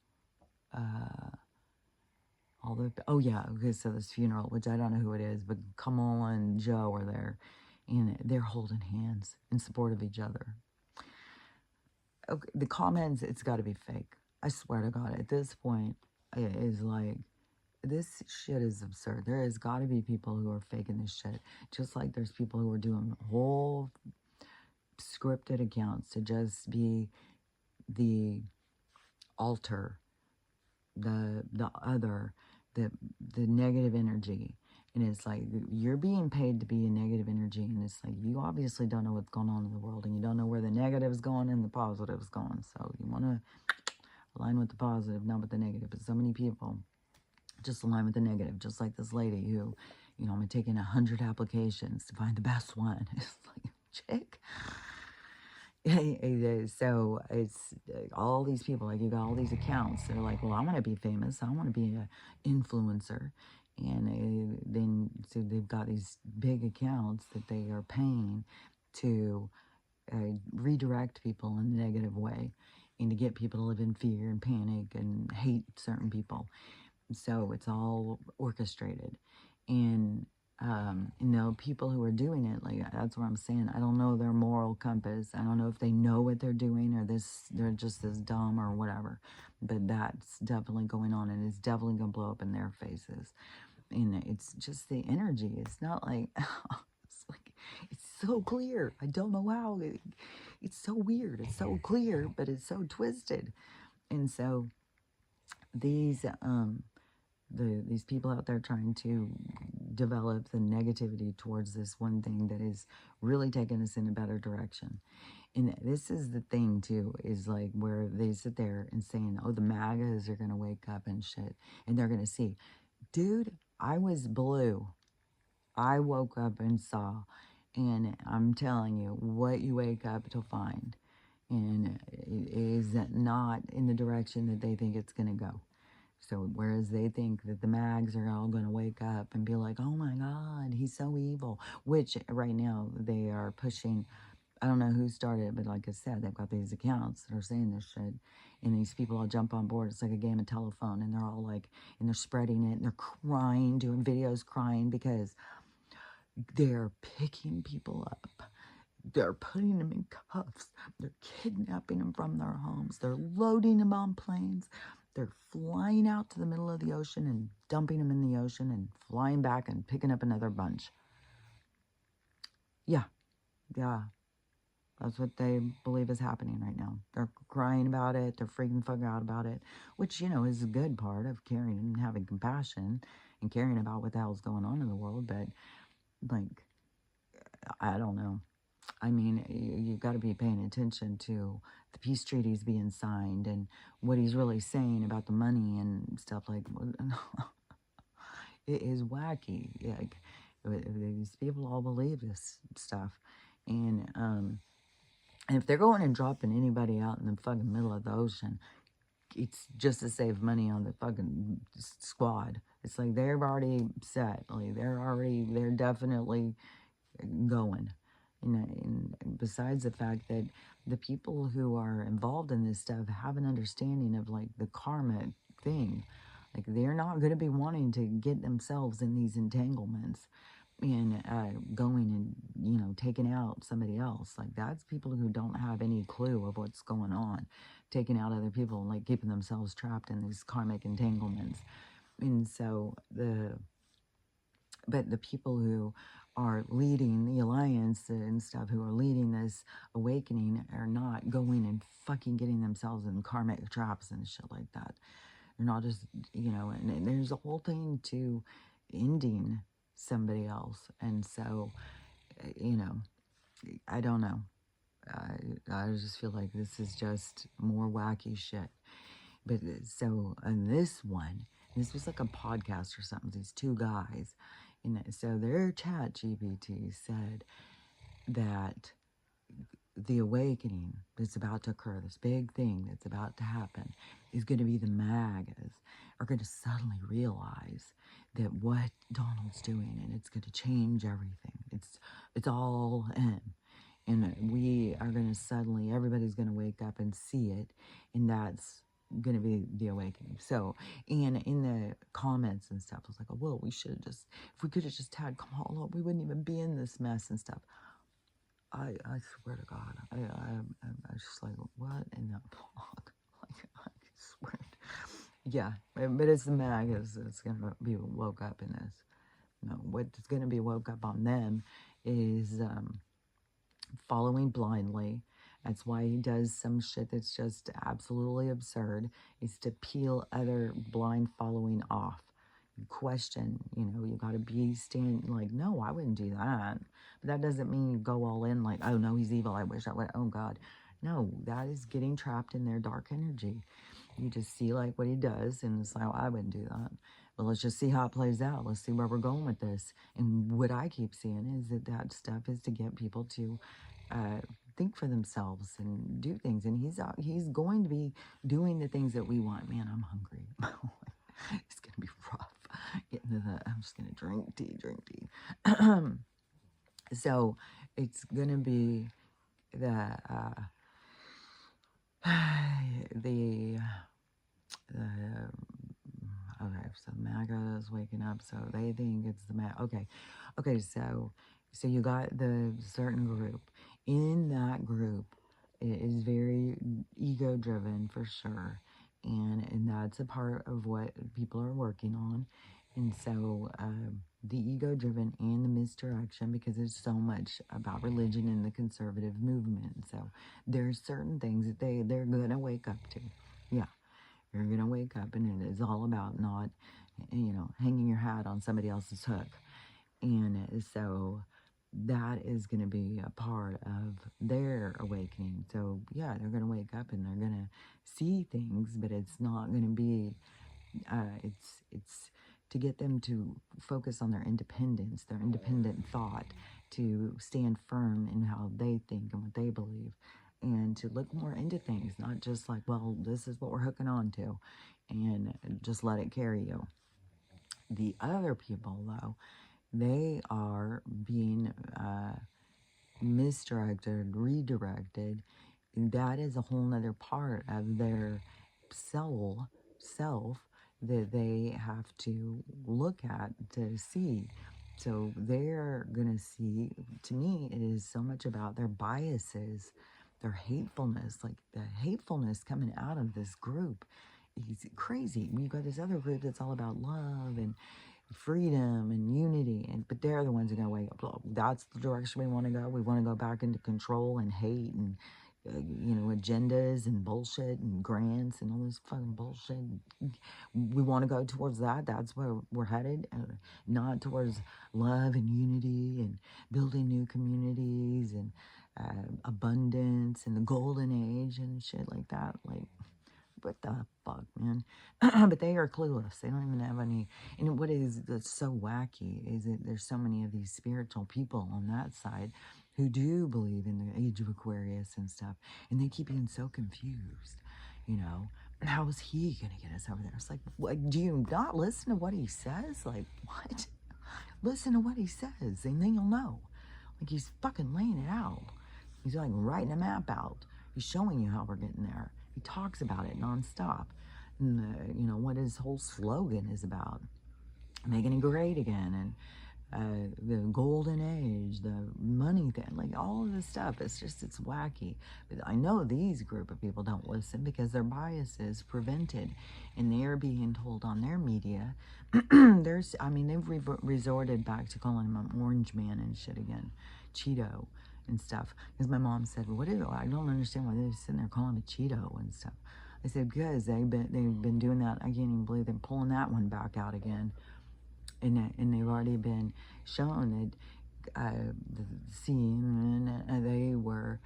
okay, so this funeral, which I don't know who it is, but Kamala and Joe are there, and they're holding hands in support of each other. Okay, the comments, it's got to be fake. I swear to God, at this point, it is like, this shit is absurd. There has got to be people who are faking this shit. Just like there's people who are doing whole scripted accounts to just be the alter, the other, the negative energy. And it's like you're being paid to be a negative energy, and it's like you obviously don't know what's going on in the world, and you don't know where the negative is going and the positive is going. So you want to align with the positive, not with the negative. But so many people just align with the negative, just like this lady who, I'm gonna take in 100 applications to find the best one. It's like, chick. So it's all these people, like you got all these accounts. They're like, well, I want to be famous. I want to be an influencer. And then so they've got these big accounts that they are paying to redirect people in a negative way and to get people to live in fear and panic and hate certain people. So it's all orchestrated. And people who are doing it, like that's what I'm saying. I don't know their moral compass. I don't know if they know what they're doing or they're just as dumb or whatever. But that's definitely going on, and it's definitely gonna blow up in their faces. And it's just the energy. It's not like it's like it's so clear. I don't know how. It's so weird. It's so clear, but it's so twisted. And so these these people out there trying to develop the negativity towards this one thing that is really taking us in a better direction. And this is the thing too, is like where they sit there and saying, oh, the MAGAs are going to wake up and shit. And they're going to see, dude, I was blue. I woke up and saw. And I'm telling you, what you wake up to find. And it is not in the direction that they think it's going to go. So whereas they think that the mags are all going to wake up and be like, oh my God, he's so evil, which right now they are pushing. I don't know who started it, but like I said, they've got these accounts that are saying this shit, and these people all jump on board. It's like a game of telephone, and they're all like, and they're spreading it, and they're crying, doing videos crying because they're picking people up. They're putting them in cuffs. They're kidnapping them from their homes. They're loading them on planes. They're flying out to the middle of the ocean and dumping them in the ocean and flying back and picking up another bunch. Yeah, yeah. That's what they believe is happening right now. They're crying about it. They're freaking fuck out about it, which, is a good part of caring and having compassion and caring about what the hell's going on in the world. But, like, I don't know. I mean, you've got to be paying attention to the peace treaties being signed and what he's really saying about the money and stuff like it is wacky. Like, these people all believe this stuff. And if they're going and dropping anybody out in the fucking middle of the ocean, it's just to save money on the fucking squad. It's like they're already set. Like they're definitely going. And besides the fact that the people who are involved in this stuff have an understanding of like the karma thing. Like they're not going to be wanting to get themselves in these entanglements and going and taking out somebody else. Like that's people who don't have any clue of what's going on, taking out other people and like keeping themselves trapped in these karmic entanglements. And so but the people who are leading the alliance and stuff, who are leading this awakening, are not going and fucking getting themselves in karmic traps and shit like that. They're not just, and there's a whole thing to ending somebody else. And so, I don't know. I just feel like this is just more wacky shit. But so on this one, this was like a podcast or something. These two guys, so their chat GPT said that the awakening that's about to occur, this big thing that's about to happen, is going to be the MAGAs are going to suddenly realize that what Donald's doing, and it's going to change everything. It's all him. And we are going to suddenly, everybody's going to wake up and see it. And that's going to be the awakening. So, and in the comments and stuff, I was like, oh, well, we should have just, if we could have just tagged Kamala, we wouldn't even be in this mess and stuff. I swear to God, I just like, what in the fuck? Like, I swear. Yeah, but it's the mag is going to be woke up in this. No, what's going to be woke up on them is following blindly. That's why he does some shit that's just absolutely absurd, is to peel other blind following off. Question, you got to be stand like, no, I wouldn't do that. But that doesn't mean you go all in like, oh no, he's evil, I wish I would. Oh God. No, that is getting trapped in their dark energy. You just see like what he does, and it's like, oh, I wouldn't do that. But let's just see how it plays out. Let's see where we're going with this. And what I keep seeing is that stuff is to get people to think for themselves and do things. And he's going to be doing the things that we want. Man, I'm hungry. It's gonna be rough. Getting to the, I'm just gonna drink tea. So it's gonna be the the okay, so MAGA is waking up, so they think it's the MAGA. Okay, so you got the certain group. In that group, it is very ego driven for sure, and that's a part of what people are working on. And so the ego driven and the misdirection, because there's so much about religion in the conservative movement. So there's certain things that they're gonna wake up to. Yeah, you're gonna wake up, and it is all about not, hanging your hat on somebody else's hook. And so that is going to be a part of their awakening. So yeah, they're going to wake up and they're going to see things, but it's not going to be it's to get them to focus on their independence, their independent thought, to stand firm in how they think and what they believe, and to look more into things, not just like, well, this is what we're hooking on to, and just let it carry you. The other people, though, they are being misdirected, redirected. That is a whole nother part of their self that they have to look at to see. So they're going to see, to me, it is so much about their biases, their hatefulness, like the hatefulness coming out of this group. It's crazy. You've got this other group that's all about love and freedom and unity, but they're the ones who are going to wake up. That's the direction we want to go. We want to go back into control and hate and agendas and bullshit and grants and all this fucking bullshit. We want to go towards that. That's where we're headed, not towards love and unity and building new communities and abundance and the golden age and shit like that. Like, what the fuck, man? But they are clueless. They don't even have any. And what is that's so wacky is that there's so many of these spiritual people on that side who do believe in the age of Aquarius and stuff, and they keep being so confused. How is he gonna get us over there? It's like, what, do you not listen to what he says? Like, what? Listen to what he says, and then you'll know. Like, he's fucking laying it out. He's like writing a map out. He's showing you how we're getting there. He talks about it nonstop. And what his whole slogan is about. Making it great again. And the golden age, the money thing, like all of this stuff. It's wacky. But I know these group of people don't listen because their bias is prevented. And they're being told on their media. They've resorted back to calling him an orange man and shit again. Cheeto and stuff. Because my mom said, well, I don't understand why they're sitting there calling him a Cheeto and stuff. I said, because they've been doing that. I can't even believe they're pulling that one back out again. And they've already been shown that the scene, they were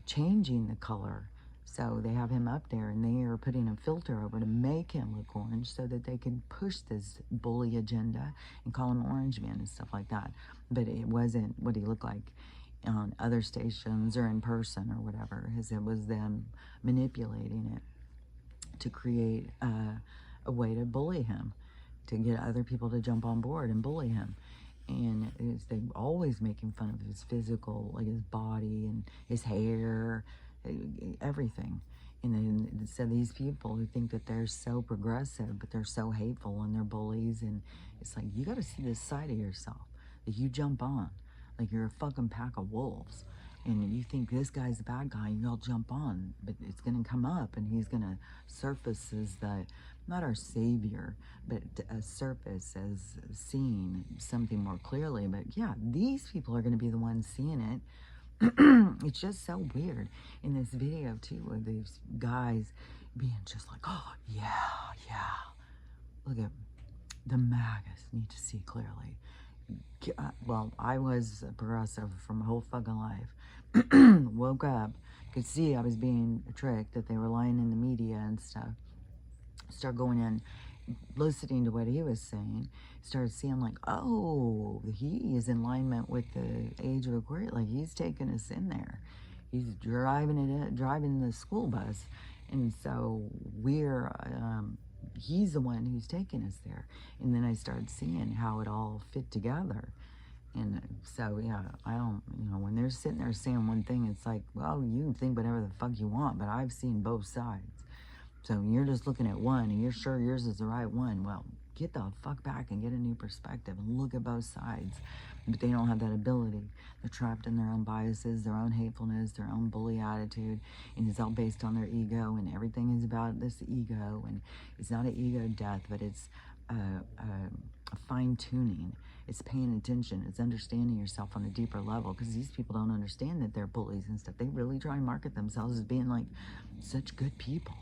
changing the color. So they have him up there, and they are putting a filter over to make him look orange so that they can push this bully agenda and call him Orange Man and stuff like that. But it wasn't what he looked like on other stations or in person or whatever. It was them manipulating it to create a way to bully him, to get other people to jump on board and bully him. And they always making fun of his physical, like his body and his hair, everything. And then so these people who think that they're so progressive, but they're so hateful and they're bullies. And it's like, you got to see this side of yourself that you jump on like you're a fucking pack of wolves. and you think this guy's the bad guy, and you'll jump on, but it's going to come up, and he's going to surface as the, not our savior, but a surface as seeing something more clearly. But yeah, these people are going to be the ones seeing it. It's just so weird in this video too, of these guys being just like, oh yeah, look at the MAGAs need to see clearly. Well, I was a progressive from my whole fucking life. Woke up, could see I was being tricked, that they were lying in the media and stuff. Start going in, listening to what he was saying, started seeing like, oh, he is in alignment with the age of Aquarius. Like, he's taking us in there. He's driving the school bus. And so he's the one who's taking us there. And then I started seeing how it all fit together. And so, yeah, I don't, when they're sitting there saying one thing, it's like, well, you can think whatever the fuck you want, but I've seen both sides. So you're just looking at one and you're sure yours is the right one. Well, get the fuck back and get a new perspective and look at both sides. But they don't have that ability. They're trapped in their own biases, their own hatefulness, their own bully attitude, and it's all based on their ego, and everything is about this ego. And it's not an ego death, but it's a fine-tuning. It's paying attention. It's understanding yourself on a deeper level, because these people don't understand that they're bullies and stuff. They really try and market themselves as being like such good people.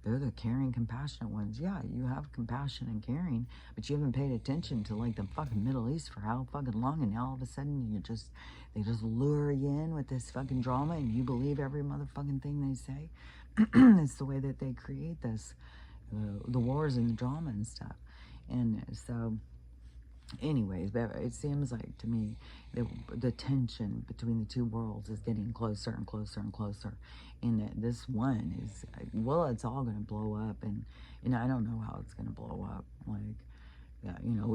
They're the caring, compassionate ones. Yeah, you have compassion and caring, but you haven't paid attention to like the fucking Middle East for how fucking long, and now all of a sudden they just lure you in with this fucking drama, and you believe every motherfucking thing they say. It's the way that they create this, the wars and the drama and stuff. And so, anyways, but it seems like to me that the tension between the two worlds is getting closer and closer and closer, and that this one is, well, it's all going to blow up, and I don't know how it's going to blow up. Like,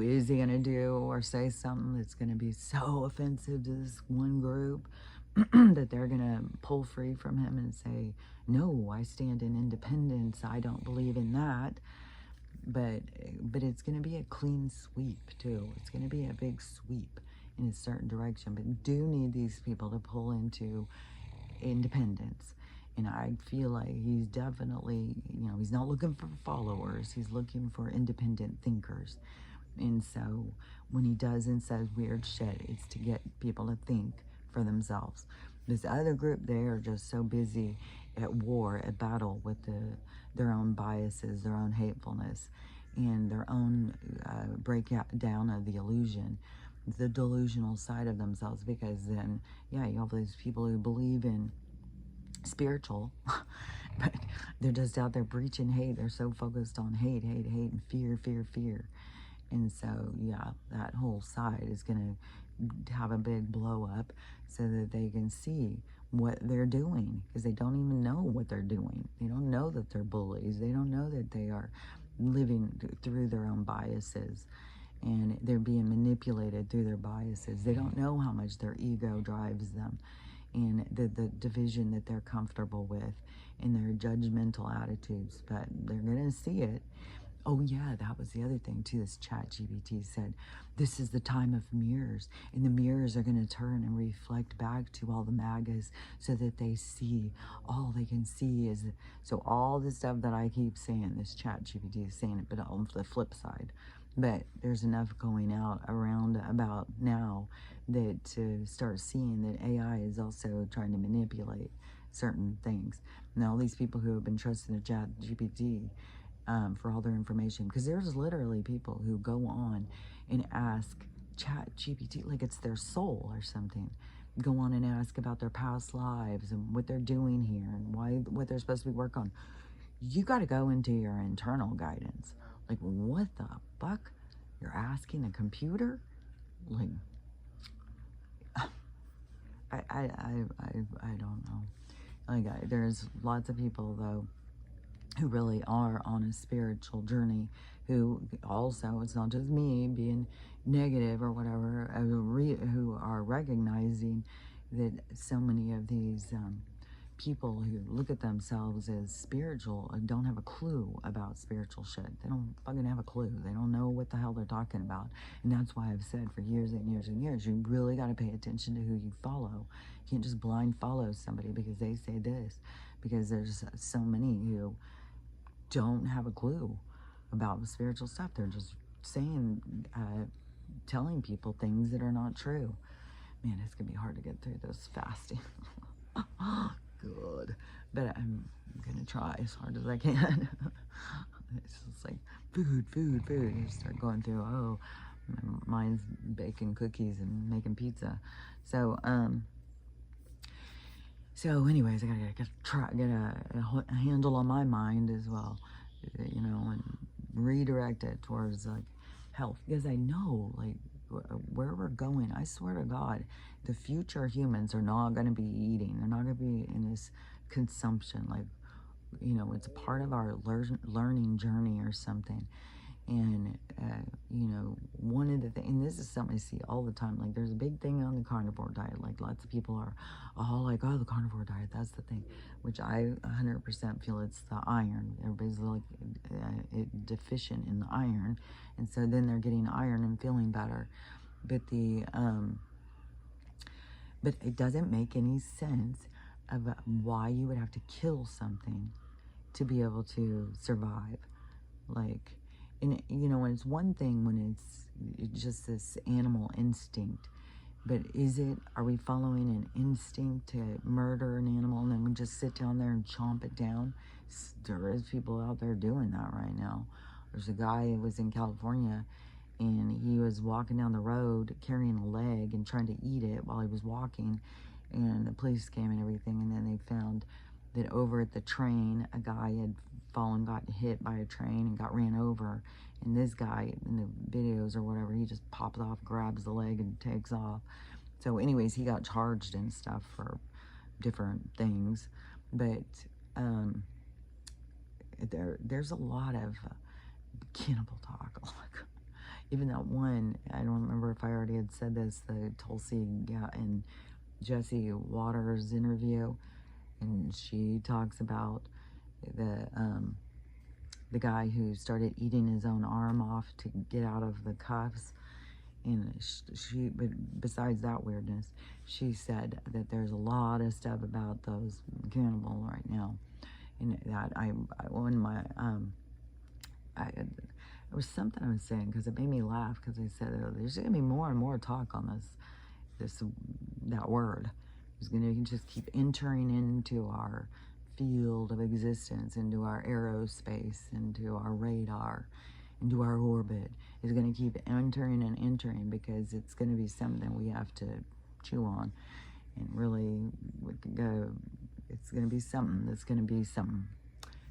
is he going to do or say something that's going to be so offensive to this one group that they're going to pull free from him and say, no, I stand in independence, I don't believe in that. But it's going to be a clean sweep too. It's going to be a big sweep in a certain direction, but do need these people to pull into independence. And I feel like he's definitely, he's not looking for followers. He's looking for independent thinkers. And so when he does and says weird shit, it's to get people to think for themselves. This other group, they are just so busy at war, at battle with their own biases, their own hatefulness, and their own breakdown of the illusion, the delusional side of themselves. Because then, yeah, you have these people who believe in spiritual, but they're just out there preaching hate. They're so focused on hate, and fear. And so, yeah, that whole side is going to have a big blow up so that they can see what they're doing, because they don't even know what they're doing. They don't know that they're bullies. They don't know that they are living through their own biases, and they're being manipulated through their biases. They don't know how much their ego drives them, and the division that they're comfortable with, and their judgmental attitudes, but they're going to see it. Oh yeah, that was the other thing too. This ChatGPT said, this is the time of mirrors, and the mirrors are going to turn and reflect back to all the MAGAs so that they see, all they can see is, so all the stuff that I keep saying, this ChatGPT is saying it, but on the flip side. But there's enough going out around about now that to start seeing that AI is also trying to manipulate certain things. Now, all these people who have been trusting the ChatGPT for all their information, because there's literally people who go on and ask ChatGPT like it's their soul or something. Go on and ask about their past lives and what they're doing here and what they're supposed to be working on. You got to go into your internal guidance. Like, what the fuck? You're asking a computer? Like, I don't know. Like, there's lots of people though who really are on a spiritual journey, who also, it's not just me being negative or whatever, who are recognizing that so many of these people who look at themselves as spiritual and don't have a clue about spiritual shit. They don't fucking have a clue. They don't know what the hell they're talking about. And that's why I've said for years and years and years, you really got to pay attention to who you follow. You can't just blind follow somebody because they say this, because there's so many who don't have a clue about spiritual stuff. They're just saying, telling people things that are not true. Man, it's gonna be hard to get through this fasting. Good. But I'm gonna try as hard as I can. It's just like food, food, food. You start going through, oh, mine's baking cookies and making pizza. So, anyways, I gotta get a handle on my mind as well, you know, and redirect it towards like health, because I know like where we're going. I swear to God, the future humans are not going to be eating. They're not going to be in this consumption. Like, you know, it's a part of our learning journey or something. And, you know, one of the things, and this is something I see all the time, like there's a big thing on the carnivore diet. Like lots of people are all like, oh, the carnivore diet, that's the thing, which I 100% feel it's the iron. Everybody's like deficient in the iron. And so then they're getting iron and feeling better. But but it doesn't make any sense of why you would have to kill something to be able to survive. Like, and you know, it's one thing when it's just this animal instinct, but are we following an instinct to murder an animal and then we just sit down there and chomp it down? There is people out there doing that right now. There's a guy who was in California, and he was walking down the road carrying a leg and trying to eat it while he was walking, and the police came and everything, and then they found that over at the train, a guy had fallen, got hit by a train and got ran over, and this guy in the videos or whatever, he just pops off, grabs the leg and takes off. So anyways, he got charged and stuff for different things, but there's a lot of cannibal talk. Even that one, I don't remember if I already had said this, the Tulsi and Jesse Waters interview, and she talks about the guy who started eating his own arm off to get out of the cuffs. And but besides that weirdness, she said that there's a lot of stuff about those cannibal right now, and that it was something I was saying, because it made me laugh, because I said there's going to be more and more talk on that word. It's going to just keep entering into our field of existence, into our aerospace, into our radar, into our orbit. It's going to keep entering and entering, because it's going to be something we have to chew on, and really it's going to be something that's going to be something.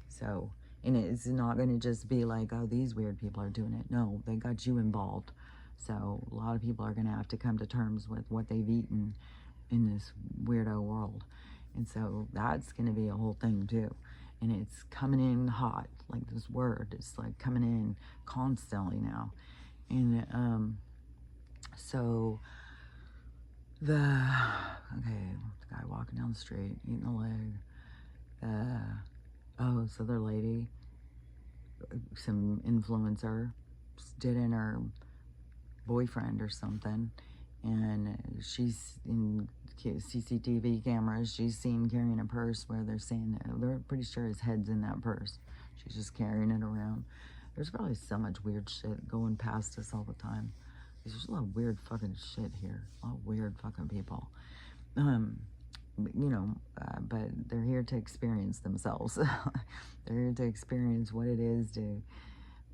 So, and it's not going to just be like, oh, these weird people are doing it. No, they got you involved. So a lot of people are going to have to come to terms with what they've eaten in this weirdo world. And so that's going to be a whole thing too. And it's coming in hot, like this word. It's like coming in constantly now. And so the guy walking down the street, eating a leg. Oh, this other lady, some influencer, did in her boyfriend or something, and she's in CCTV cameras. She's seen carrying a purse where they're saying they're pretty sure his head's in that purse. She's just carrying it around. There's probably so much weird shit going past us all the time. There's a lot of weird fucking shit here. A lot of weird fucking people. You know, but they're here to experience themselves. They're here to experience what it is to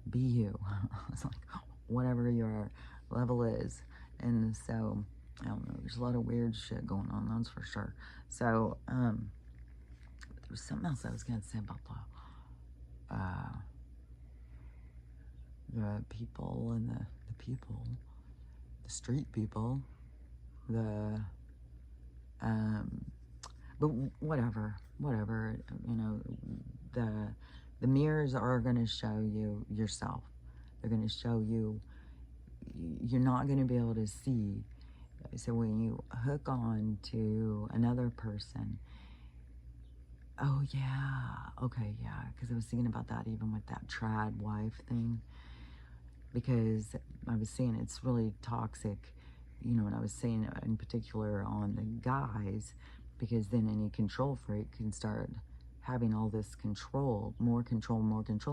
be you. It's like whatever your level is. And so, I don't know, there's a lot of weird shit going on, that's for sure. So, there was something else I was going to say about the people and the people, the street people, but whatever, you know, the mirrors are going to show you yourself. They're going to show you, you're not going to be able to see. So when you hook on to another person, Oh, yeah. Okay, yeah. Because I was thinking about that even with that trad wife thing. Because I was saying it's really toxic, you know, and I was saying in particular on the guys, because then any control freak can start having all this control, more control,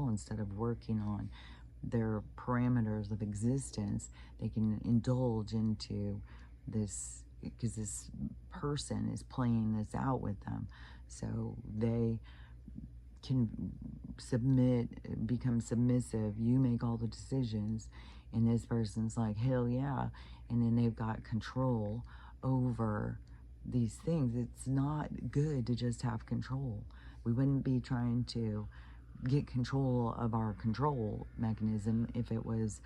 instead of working on their parameters of existence. They can indulge into this because this person is playing this out with them. So they can become submissive. You make all the decisions, and this person's like, hell yeah. And then they've got control over these things. It's not good to just have control. We wouldn't be trying to get control of our control mechanism if it was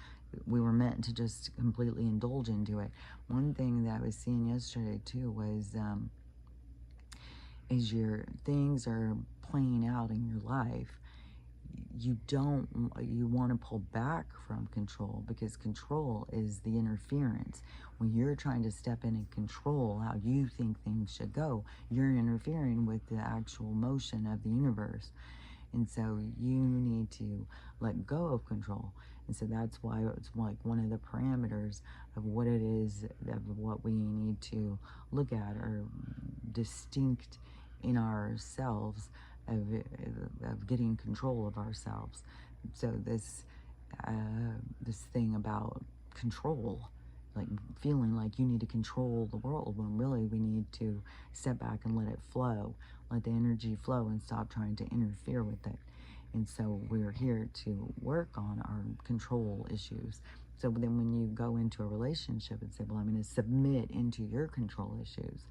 we were meant to just completely indulge into it. One thing that I was seeing yesterday too was as your things are playing out in your life, you want to pull back from control, because control is the interference. When you're trying to step in and control how you think things should go, you're interfering with the actual motion of the universe. And so you need to let go of control. And so that's why it's like one of the parameters of what it is, of what we need to look at, are distinct in ourselves, of getting control of ourselves. So this thing about control, like feeling like you need to control the world, when really we need to step back and let it flow, let the energy flow, and stop trying to interfere with it. And so we're here to work on our control issues. So then when you go into a relationship and say, well, I'm going to submit into your control issues,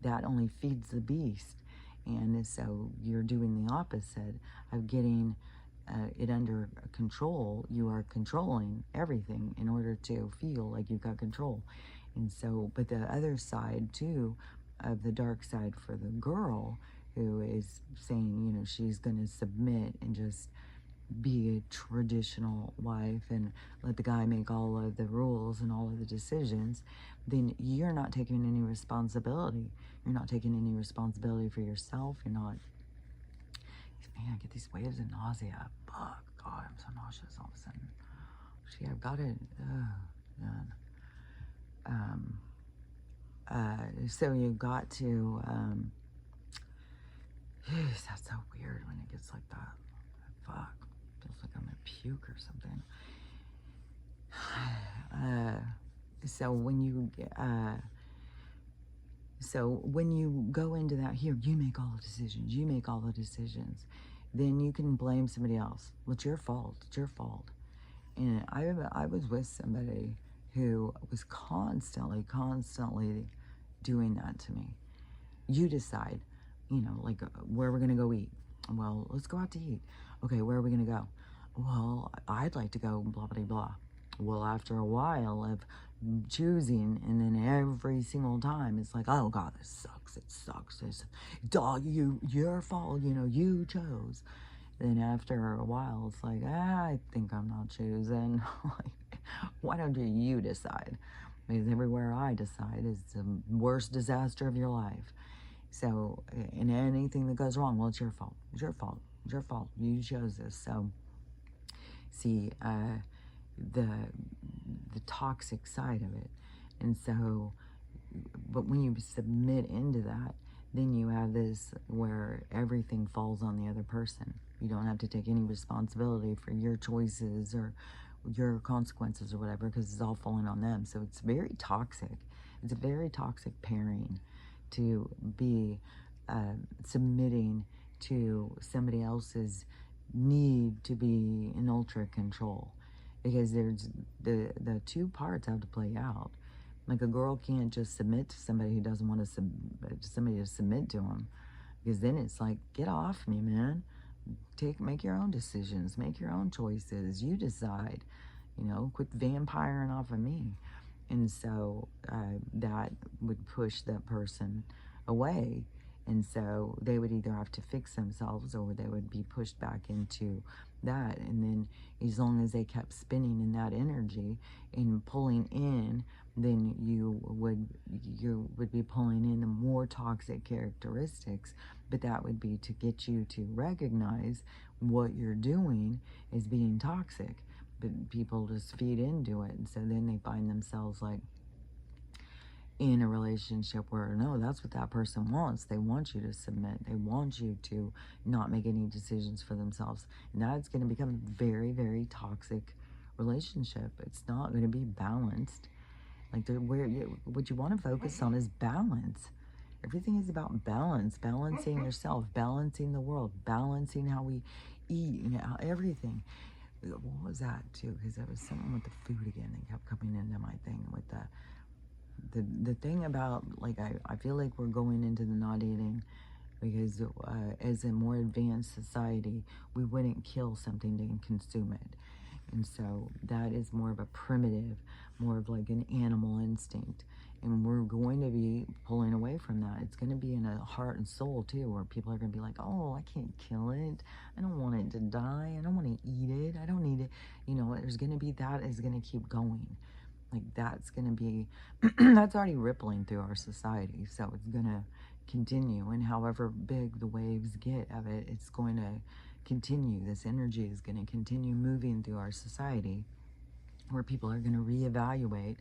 that only feeds the beast. And so you're doing the opposite of getting it under control. You are controlling everything in order to feel like you've got control. And so, but the other side too, of the dark side for the girl who is saying, you know, she's going to submit and just be a traditional wife and let the guy make all of the rules and all of the decisions, then you're not taking any responsibility. You're not taking any responsibility for yourself. You're not, man, I get these waves of nausea. Fuck, God, I'm so nauseous all of a sudden. See, I've got it, man. So you've got to, geez, that's so weird when it gets like that. Fuck, feels like I'm gonna puke or something. So when you go into that, here, you make all the decisions, you make all the decisions, then you can blame somebody else. Well, it's your fault. It's your fault. And I was with somebody who was constantly doing that to me. You decide, you know, like where we're going to go eat. Well, let's go out to eat. Okay, where are we going to go? Well, I'd like to go blah, blah, blah. Well, after a while of choosing, and then every single time it's like, oh God, this sucks. It sucks. It's dog, your fault. You know, you chose. Then after a while, it's like, I think I'm not choosing. Like, why don't you decide? Because everywhere I decide is the worst disaster of your life. So, and anything that goes wrong, well, it's your fault. It's your fault. It's your fault. You chose this. So, see, the toxic side of it. And so, but when you submit into that, then you have this where everything falls on the other person. You don't have to take any responsibility for your choices or your consequences or whatever, because it's all falling on them. So it's very toxic. It's a very toxic pairing to be submitting to somebody else's need to be in ultra control, because there's the two parts have to play out. Like, a girl can't just submit to somebody who doesn't want to somebody to submit to them, because then it's like, get off me, man. Make your own decisions, make your own choices. You decide, you know, quit vampiring off of me. And so that would push that person away. And so they would either have to fix themselves, or they would be pushed back into that. And then as long as they kept spinning in that energy and pulling in then you would be pulling in the more toxic characteristics. But that would be to get you to recognize what you're doing is being toxic. But people just feed into it, and so then they find themselves like in a relationship where, no, that's what that person wants. They want you to submit. They want you to not make any decisions for themselves. And that's going to become a very, very toxic relationship. It's not going to be balanced. Like, what you want to focus on is balance. Everything is about balance, balancing yourself, balancing the world, balancing how we eat, everything. What was that too? Because that was something with the food again that kept coming into my thing with the thing about, like, I feel like we're going into the not eating because as a more advanced society, we wouldn't kill something to consume it. And so that is more of a primitive, more of like an animal instinct. And we're going to be pulling away from that. It's going to be in a heart and soul too, where people are going to be like, oh, I can't kill it. I don't want it to die. I don't want to eat it. I don't need it. There's going to be, that is going to keep going. Like, that's going to be, that's already rippling through our society. So it's going to continue. And however big the waves get of it, it's going to continue. This energy is going to continue moving through our society, where people are going to reevaluate.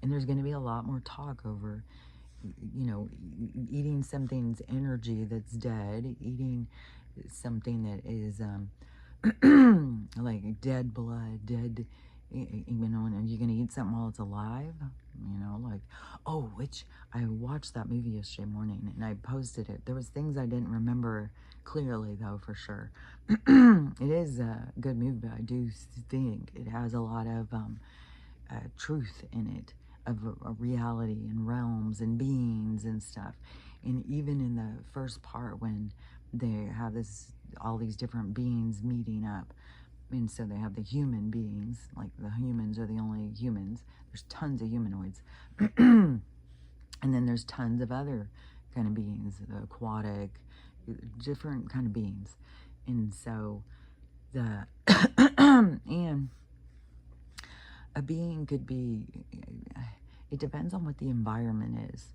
And there's going to be a lot more talk over, eating something's energy that's dead, eating something that is like dead blood, dead, and you're gonna eat something while it's alive, like, oh, which I watched that movie yesterday morning and I posted it. There was things I didn't remember clearly, though, for sure. It is a good movie, but I do think it has a lot of truth in it, of a reality and realms and beings and stuff. And even in the first part, when they have all these different beings meeting up, and so they have the human beings, like the humans are the only humans. There's tons of humanoids. And then there's tons of other kind of beings, the aquatic, different kind of beings. And so and a being could be, it depends on what the environment is.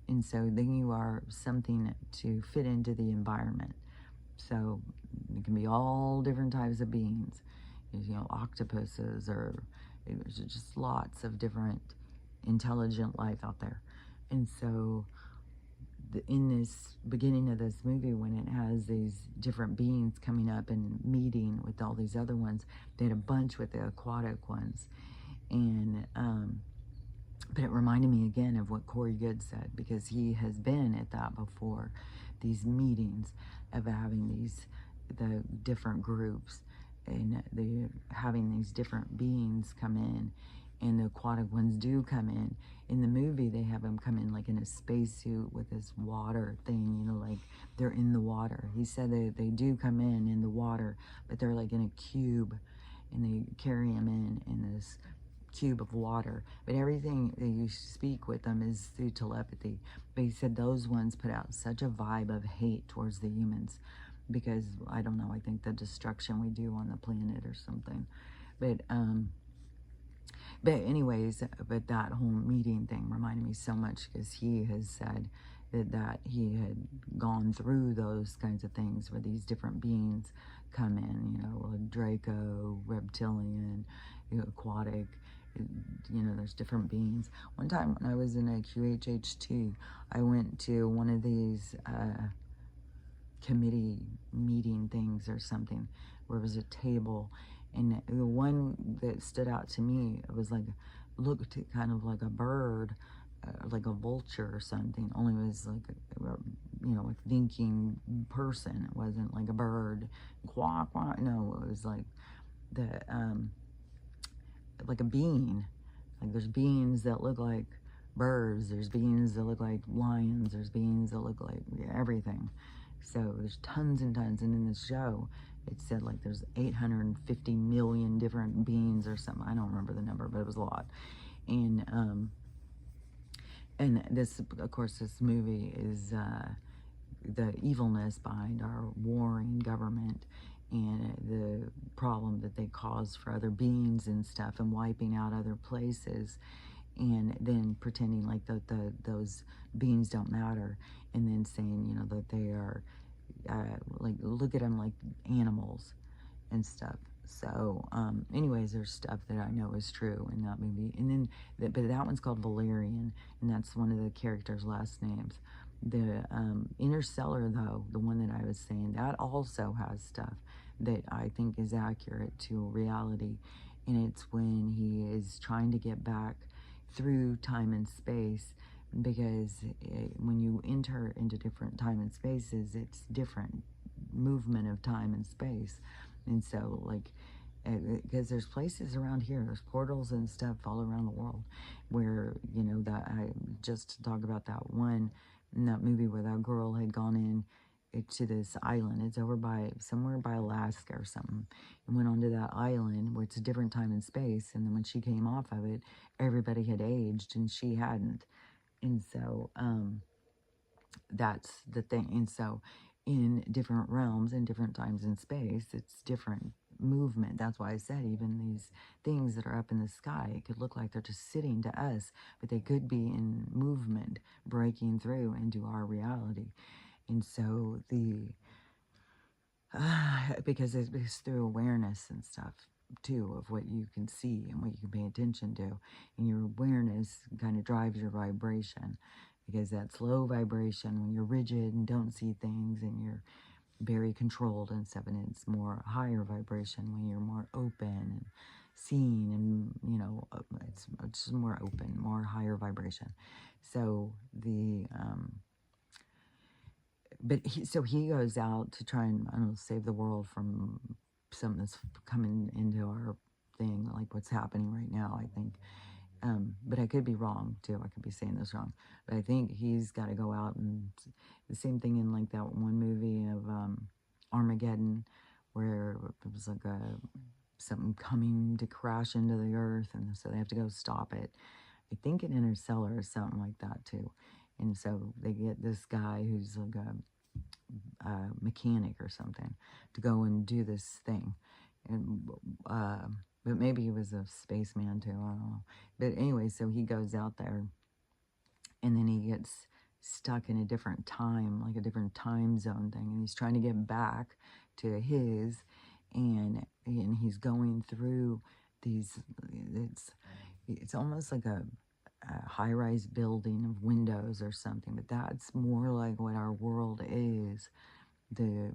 And so then you are something to fit into the environment. So it can be all different types of beings, octopuses, or there's just lots of different intelligent life out there. And so in this beginning of this movie, when it has these different beings coming up and meeting with all these other ones, they had a bunch with the aquatic ones. And but it reminded me again of what Corey Good said, because he has been at that before, these meetings of having the different groups, and having these different beings come in, and the aquatic ones do come in. In the movie, they have them come in like in a spacesuit with this water thing, like they're in the water. He said they do come in the water, but they're like in a cube, and they carry them in this cube of water. But everything that you speak with them is through telepathy. But he said those ones put out such a vibe of hate towards the humans, because I don't know, I think the destruction we do on the planet or something. But anyways, but that whole meeting thing reminded me so much, because he has said that he had gone through those kinds of things where these different beings come in, Draco, reptilian, aquatic, there's different beings. One time when I was in a QHHT, I went to one of these committee meeting things or something, where it was a table, and the one that stood out to me, it was like, looked kind of like a bird, like a vulture or something, only it was like a thinking person. It wasn't like a bird, quack quack. No, it was like like a being. Like, there's beings that look like birds, there's beings that look like lions, there's beings that look like everything. So there's tons and tons. And in this show, it said like there's 850 million different beings or something. I don't remember the number, but it was a lot. And this, of course, this movie is the evilness behind our warring government, and the problem that they cause for other beings and stuff, and wiping out other places. and then pretending like those beings don't matter, and then saying, you know, that they are like, look at them like animals and stuff. So, anyways, there's stuff that I know is true in that movie. And then, but that one's called Valerian, and that's one of the characters' last names. The Interstellar, though, the one that I was saying, that also has stuff that I think is accurate to reality. And it's when he is trying to get back through time and space, because when you enter into different time and spaces, it's different movement of time and space. And so, like, because there's places around here, there's portals and stuff all around the world where, you know, that I just talk about that one in that movie where that girl had gone in to this island. It's over by somewhere by Alaska or something, and went onto that island where it's a different time and space. And then when she came off of it, everybody had aged and she hadn't. And so, that's the thing. And so, in different realms and different times and space, it's different movement. That's why I said even these things that are up in the sky, it could look like they're just sitting to us, but they could be in movement, breaking through into our reality. And so because it's through awareness and stuff too, of what you can see and what you can pay attention to, and your awareness kind of drives your vibration, because that's low vibration when you're rigid and don't see things and you're very controlled and stuff, and it's more higher vibration when you're more open and seeing, and you know, it's just more open, more higher vibration. So so he goes out to try and, I don't know, save the world from something that's coming into our thing, like what's happening right now, I think. But I could be wrong too. I could be saying this wrong. But I think he's got to go out, and the same thing in like that one movie of Armageddon, where it was like something coming to crash into the earth, and so they have to go stop it. I think in Interstellar or something like that too. And so they get this guy who's like a mechanic or something to go and do this thing. And but maybe he was a spaceman too, I don't know. But anyway, so he goes out there, and then he gets stuck in a different time, like a different time zone thing, and he's trying to get back to his, and he's going through these, it's almost like a high-rise building of windows or something, but that's more like what our world is, the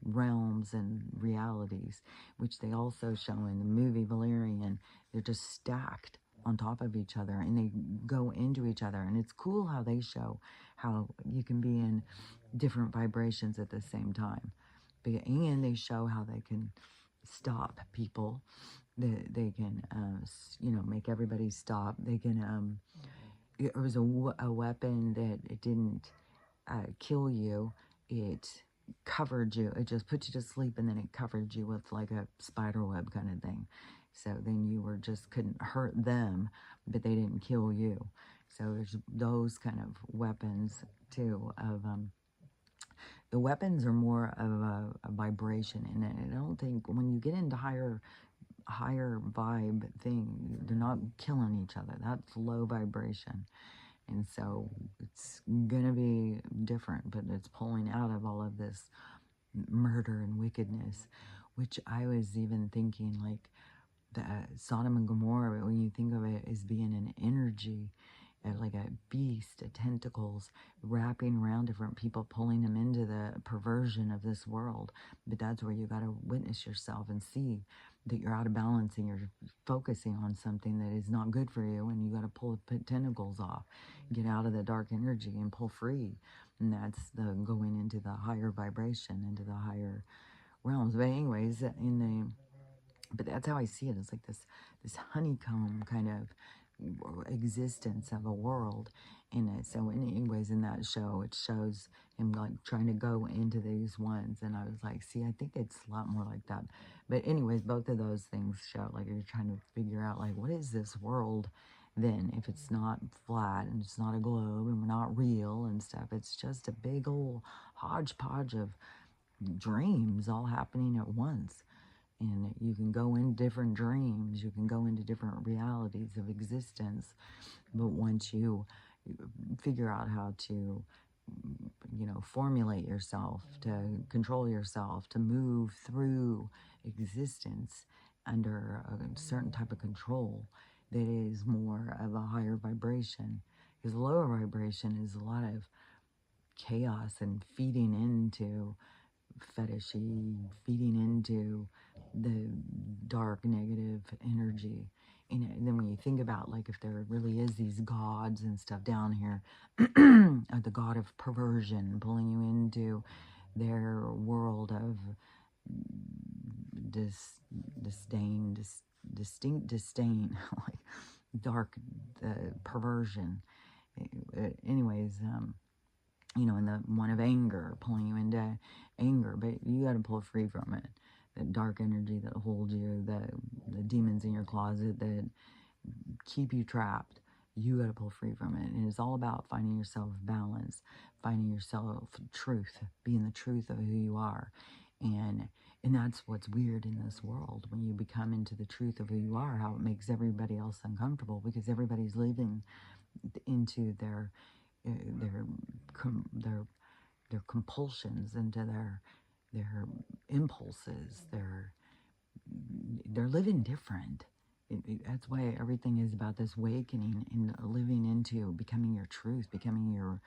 realms and realities, which they also show in the movie Valerian. They're just stacked on top of each other, and they go into each other, and it's cool how they show how you can be in different vibrations at the same time. And they show how they can stop people. They can, you know, make everybody stop. They can, it was a weapon that it didn't kill you. It covered you. It just put you to sleep, and then it covered you with like a spider web kind of thing. So then you were just couldn't hurt them, but they didn't kill you. So there's those kind of weapons too. Of the weapons are more of a vibration, and I don't think when you get into higher vibe thing, they're not killing each other. That's low vibration. And so it's going to be different, but it's pulling out of all of this murder and wickedness, which I was even thinking like the Sodom and Gomorrah, when you think of it as being an energy, like a beast, tentacles wrapping around different people, pulling them into the perversion of this world. But that's where you got to witness yourself and see that you're out of balance and you're focusing on something that is not good for you, and you got to pull the tentacles off, get out of the dark energy and pull free. And that's the going into the higher vibration, into the higher realms. But anyways, but that's how I see it. It's like this honeycomb kind of existence of a world in it. So anyways, in that show, it shows him like trying to go into these ones, and I was like, see, I think it's a lot more like that. But anyways, both of those things show like you're trying to figure out like, what is this world then, if it's not flat and it's not a globe and we're not real and stuff. It's just a big old hodgepodge of dreams all happening at once. And you can go in different dreams, you can go into different realities of existence. But once you figure out how to, formulate yourself, to control yourself, to move through existence under a certain type of control that is more of a higher vibration. Because lower vibration is a lot of chaos and feeding into fetishy, feeding into the dark negative energy. And then when you think about, like, if there really is these gods and stuff down here, the god of perversion pulling you into their world of disdain, distinct disdain, like dark perversion. Anyways, and the one of anger, pulling you into anger, but you got to pull free from it. That dark energy that holds you, the demons in your closet that keep you trapped. You got to pull free from it. And it's all about finding yourself balance, finding yourself truth, being the truth of who you are. And that's what's weird in this world, when you become into the truth of who you are, how it makes everybody else uncomfortable, because everybody's living into their compulsions, into their impulses. They're living different. That's why everything is about this awakening and living into becoming your truth, becoming your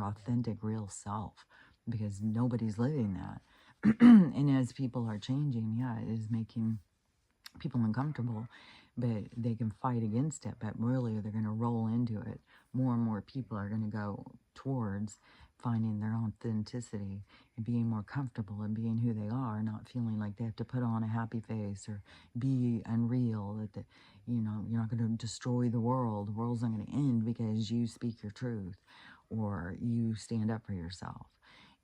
authentic, real self, because nobody's living that. And as people are changing, yeah, it is making people uncomfortable, but they can fight against it. But really, they're going to roll into it. More and more people are going to go towards finding their authenticity and being more comfortable and being who they are, not feeling like they have to put on a happy face or be unreal, that you're not going to destroy the world. The world's not going to end because you speak your truth or you stand up for yourself.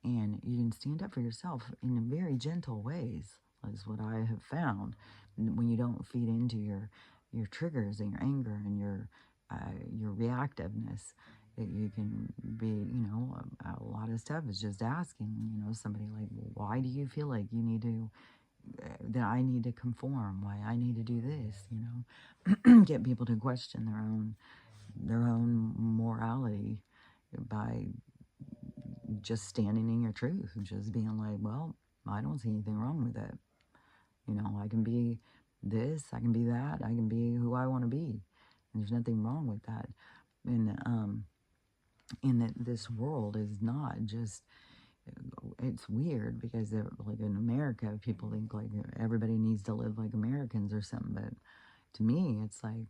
And you can stand up for yourself in very gentle ways, is what I have found. When you don't feed into your triggers and your anger and your reactiveness, that you can be, a lot of stuff is just asking, somebody like, well, why do you feel like you need to, that I need to conform, why I need to do this, get people to question their own morality by just standing in your truth and just being like, well, I don't see anything wrong with it. I can be this, I can be that, I can be who I want to be. And there's nothing wrong with that. And that this world is not just, it's weird because like in America, people think like everybody needs to live like Americans or something. But to me, it's like,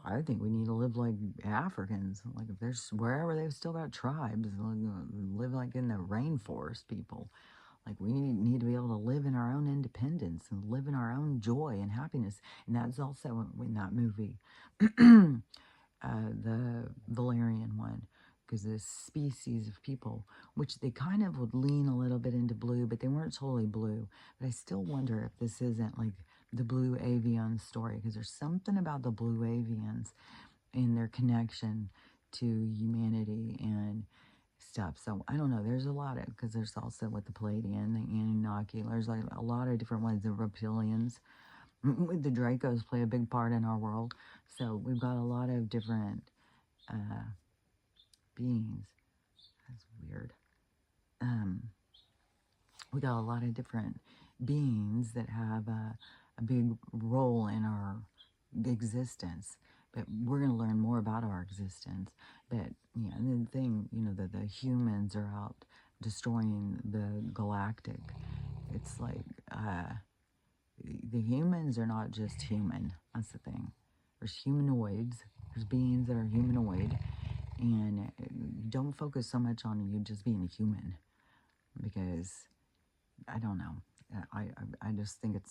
I think we need to live like Africans. Like if there's wherever they've still got tribes, live like in the rainforest, people. Like we need to be able to live in our own independence and live in our own joy and happiness. And that's also in that movie, the Valerian one, because this species of people, which they kind of would lean a little bit into blue, but they weren't totally blue. But I still wonder if this isn't like the blue avian story, because there's something about the blue avians and their connection to humanity and stuff. So I don't know. There's a lot of, because there's also with the Palladian, the Anunnaki. There's like a lot of different ones. The reptilians, the Dracos play a big part in our world. So we've got a lot of different beings. That's weird. We got a lot of different beings that have a big role in our existence. But we're going to learn more about our existence. But, yeah, and the thing, that the humans are out destroying the galactic. It's like, the humans are not just human. That's the thing. There's humanoids. There's beings that are humanoid. And don't focus so much on you just being a human. Because, I don't know. I just think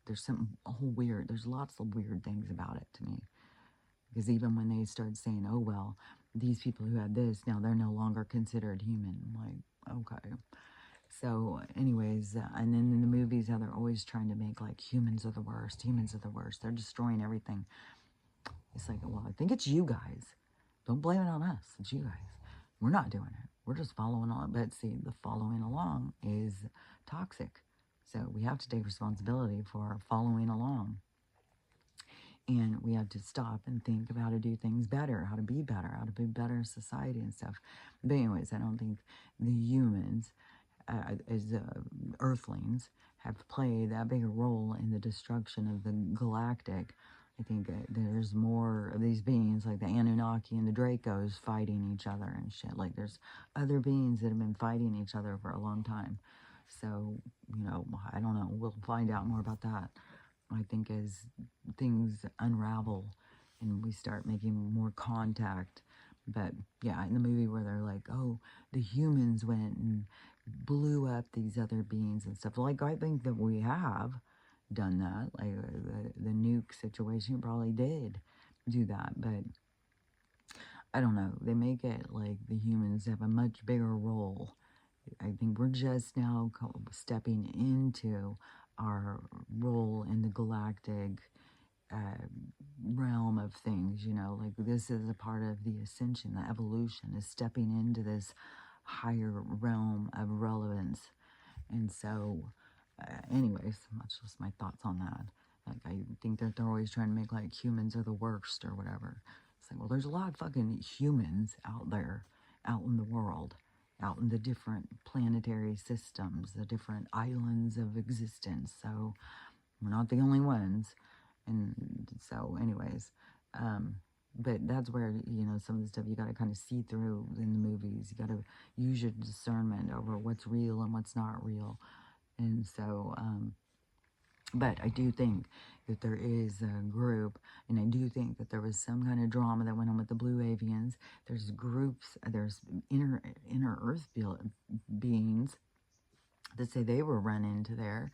there's something whole weird. There's lots of weird things about it to me. Because even when they start saying, oh, well, these people who had this, now they're no longer considered human. I'm like, okay. So, anyways, and then in the movies, how they're always trying to make, like, humans are the worst. Humans are the worst. They're destroying everything. It's like, well, I think it's you guys. Don't blame it on us. It's you guys. We're not doing it. We're just following along. But see, the following along is toxic. So we have to take responsibility for following along. And we have to stop and think of how to do things better, how to be better, how to be better society and stuff. But anyways, I don't think the humans, as Earthlings, have played that big a role in the destruction of the galactic. I think there's more of these beings like the Anunnaki and the Dracos fighting each other and shit. Like there's other beings that have been fighting each other for a long time. So, I don't know. We'll find out more about that. I think as things unravel and we start making more contact. But yeah, in the movie where they're like, oh, the humans went and blew up these other beings and stuff. Like, I think that we have done that. Like, the nuke situation probably did do that. But I don't know. They make it like the humans have a much bigger role. I think we're just now stepping into our role in the galactic uh, realm of things, like this is a part of the ascension, the evolution is stepping into this higher realm of relevance. And so, anyways, that's just my thoughts on that. Like, I think that they're always trying to make like humans are the worst or whatever. It's like, well, there's a lot of fucking humans out there, out in the world, out in the different planetary systems, the different islands of existence. So we're not the only ones. And so, anyways, but that's where, some of the stuff you got to kind of see through in the movies. You got to use your discernment over what's real and what's not real. And so, but I do think that there is a group, and I do think that there was some kind of drama that went on with the Blue Avians. There's groups, there's inner Earth beings that say they were run into there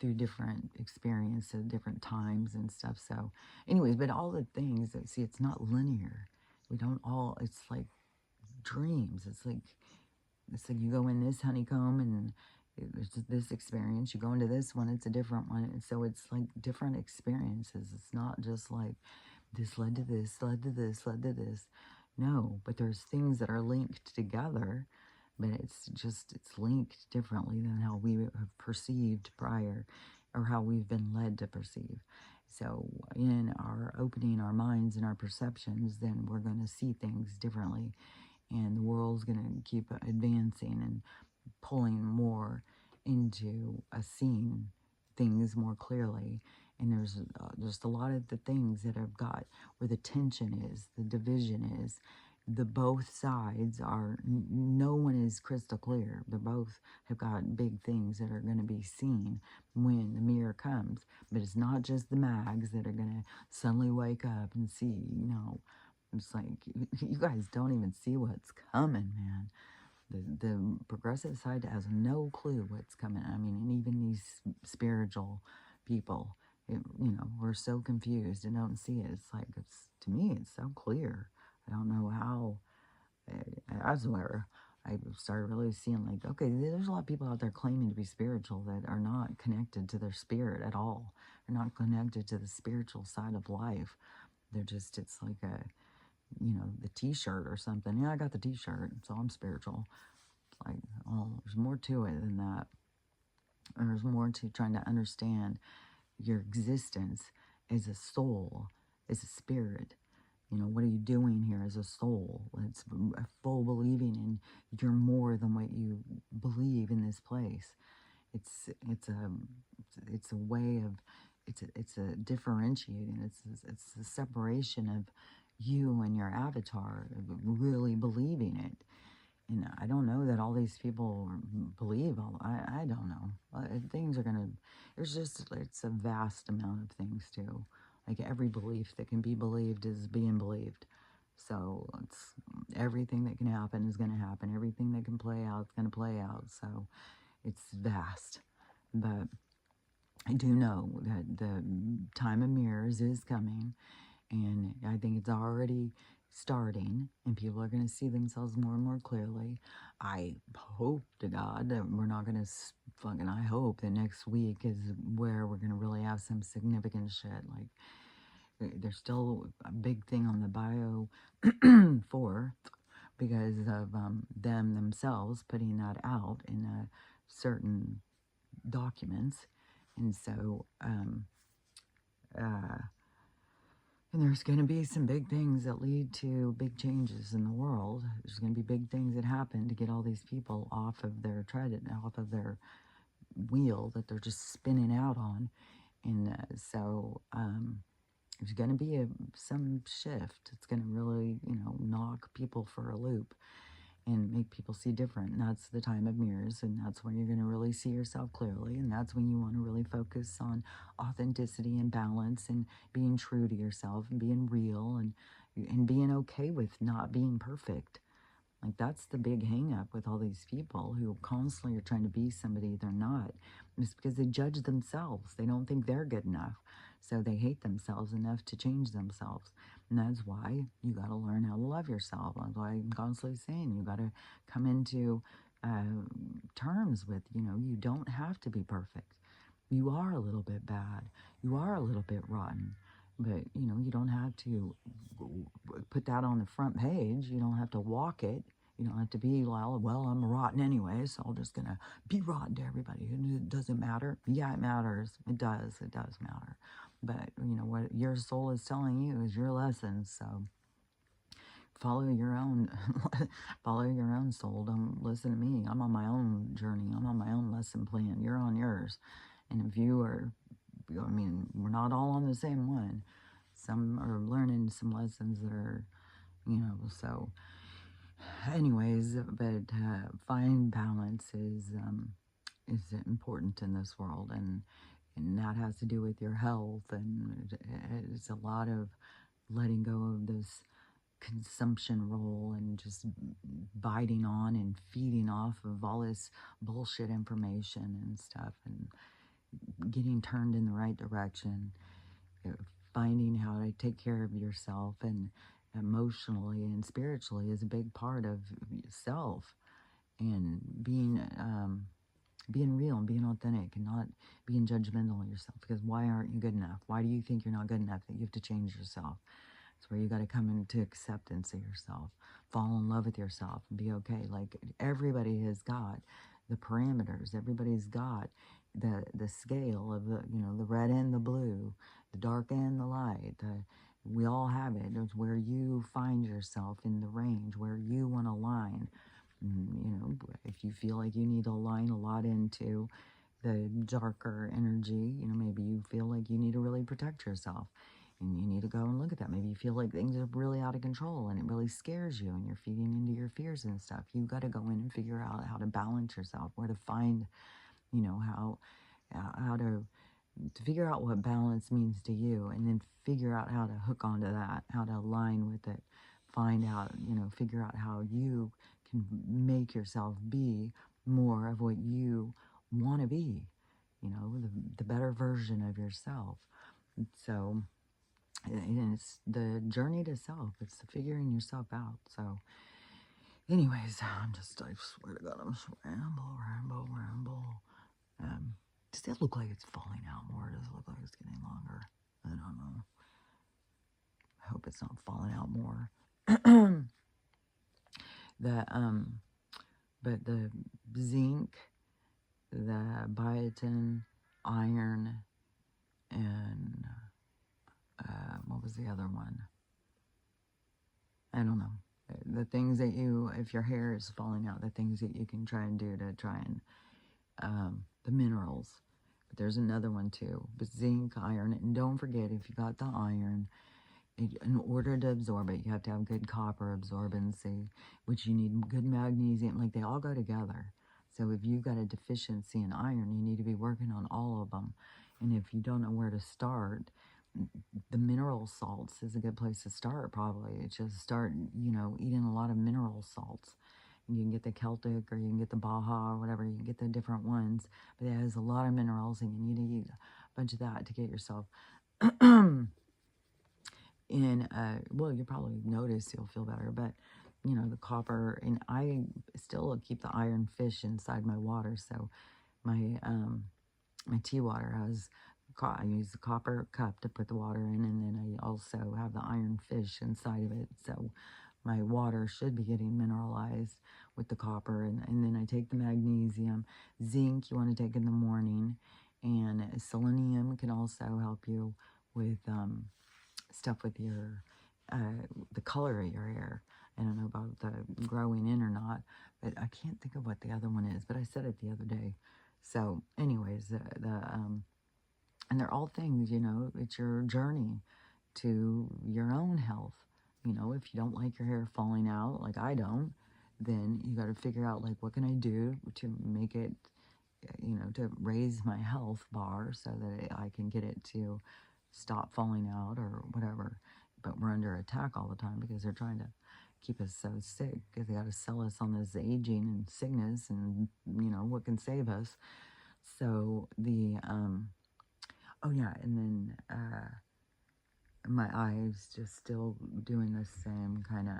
through different experiences, different times and stuff. So, anyways, but all the things that, see, it's not linear. We don't all. It's like dreams. It's like you go in this honeycomb and it's this experience. You go into this one, it's a different one. And so it's like different experiences. It's not just like this led to this, led to this, led to this. No, but there's things that are linked together, but it's linked differently than how we have perceived prior or how we've been led to perceive. So in our opening our minds and our perceptions, then we're going to see things differently, and the world's going to keep advancing and pulling more into a seeing things more clearly. And there's just a lot of the things that have got where the tension is, the division is, the both sides are, no one is crystal clear. They both have got big things that are going to be seen when the mirror comes. But it's not just the mags that are going to suddenly wake up and see, it's like, you guys don't even see what's coming, man. The progressive side has no clue what's coming. I mean, and even these spiritual people, we're so confused and don't see it. It's like, to me, it's so clear. I don't know how. That's where I started really seeing, like, okay, there's a lot of people out there claiming to be spiritual that are not connected to their spirit at all. They're not connected to the spiritual side of life. It's like the t-shirt or something. Yeah, I got the t-shirt, so I'm spiritual. It's like, oh, there's more to it than that. And there's more to trying to understand your existence as a soul, as a spirit. What are you doing here as a soul? It's a full believing in you're more than what you believe in this place. It's a way of, it's a differentiating. It's a separation of you and your avatar, really believing it. And I don't know that all these people believe I don't know. Things are gonna, it's a vast amount of things too. Like every belief that can be believed is being believed. So it's everything that can happen is gonna happen. Everything that can play out is gonna play out. So it's vast. But I do know that the time of mirrors is coming, and I think it's already starting, and people are going to see themselves more and more clearly. I hope to God that we're not going to fucking, I hope that next week is where we're going to really have some significant shit. Like, there's still a big thing on the bio for, because of them themselves putting that out in a certain documents. And so, uh, and there's going to be some big things that lead to big changes in the world. There's going to be big things that happen to get all these people off of their off of their wheel that they're just spinning out on. And so there's going to be some shift. It's going to really, knock people for a loop and make people see different. And that's the time of mirrors, and that's when you're going to really see yourself clearly, and that's when you want to really focus on authenticity and balance and being true to yourself and being real and being okay with not being perfect. Like, that's the big hang up with all these people who constantly are trying to be somebody they're not. It's because they judge themselves. They don't think they're good enough. So they hate themselves enough to change themselves. And that's why you got to learn how to love yourself. That's why I'm constantly saying you got to come into terms with, you don't have to be perfect. You are a little bit bad. You are a little bit rotten. But, you don't have to put that on the front page. You don't have to walk it. You don't have to be, well, I'm rotten anyway, so I'm just going to be rotten to everybody. It doesn't matter. Yeah, it matters. It does. It does matter. But, what your soul is telling you is your lesson. So follow your own, follow your own soul. Don't listen to me. I'm on my own journey. I'm on my own lesson plan. You're on yours. And if you are, we're not all on the same one. Some are learning some lessons that are, so anyways, but find balance is important in this world, and that has to do with your health, and it's a lot of letting go of this consumption role and just biting on and feeding off of all this bullshit information and stuff, and getting turned in the right direction, finding how to take care of yourself and emotionally and spiritually is a big part of self, and being real and being authentic and not being judgmental of yourself, because why aren't you good enough? Why do you think you're not good enough, that you have to change yourself? It's where you got to come into acceptance of yourself, fall in love with yourself, and be okay. Like, everybody has got the parameters. Everybody's got the scale of the red and the blue, the dark and the light. We all have it. It's where you find yourself in the range, where you want to align. If you feel like you need to align a lot into the darker energy, maybe you feel like you need to really protect yourself. And you need to go and look at that. Maybe you feel like things are really out of control and it really scares you and you're feeding into your fears and stuff. You got to go in and figure out how to balance yourself, where to find, how to figure out what balance means to you, and then figure out how to hook onto that, how to align with it, find out, figure out how you can make yourself be more of what you want to be, the better version of yourself. So, and it's the journey to self. It's the figuring yourself out. So, anyways, I swear to God, I'm just ramble. Does that look like it's falling out more? Does it look like it's getting longer? I don't know. I hope it's not falling out more. But the zinc, the biotin, iron, and what was the other one? I don't know. The things that if your hair is falling out, the things that you can try and do to try and, the minerals. But there's another one too, but zinc, iron, and don't forget, if you got the iron, in order to absorb it, you have to have good copper absorbency, which you need good magnesium. Like, they all go together. So if you've got a deficiency in iron, you need to be working on all of them. And if you don't know where to start, the mineral salts is a good place to start, probably. It's just start, eating a lot of mineral salts. And you can get the Celtic, or you can get the Baja, or whatever. You can get the different ones. But it has a lot of minerals, and you need to eat a bunch of that to get yourself in, well, you probably notice you'll feel better, but the copper, and I still keep the iron fish inside my water. So my my tea water has, I use the copper cup to put the water in, and then I also have the iron fish inside of it. So my water should be getting mineralized with the copper. And then I take the magnesium. Zinc you want to take in the morning. And selenium can also help you with stuff with your, the color of your hair. I don't know about the growing in or not, but I can't think of what the other one is, but I said it the other day. So anyways, and they're all things, you know, it's your journey to your own health. You know, if you don't like your hair falling out, like I don't, then you got to figure out, like, what can I do to make it, you know, to raise my health bar so that I can get it to stop falling out or whatever. But we're under attack all the time because they're trying to keep us so sick because they got to sell us on this aging and sickness and, you know, what can save us. So oh yeah, and then my eyes just still doing the same kind of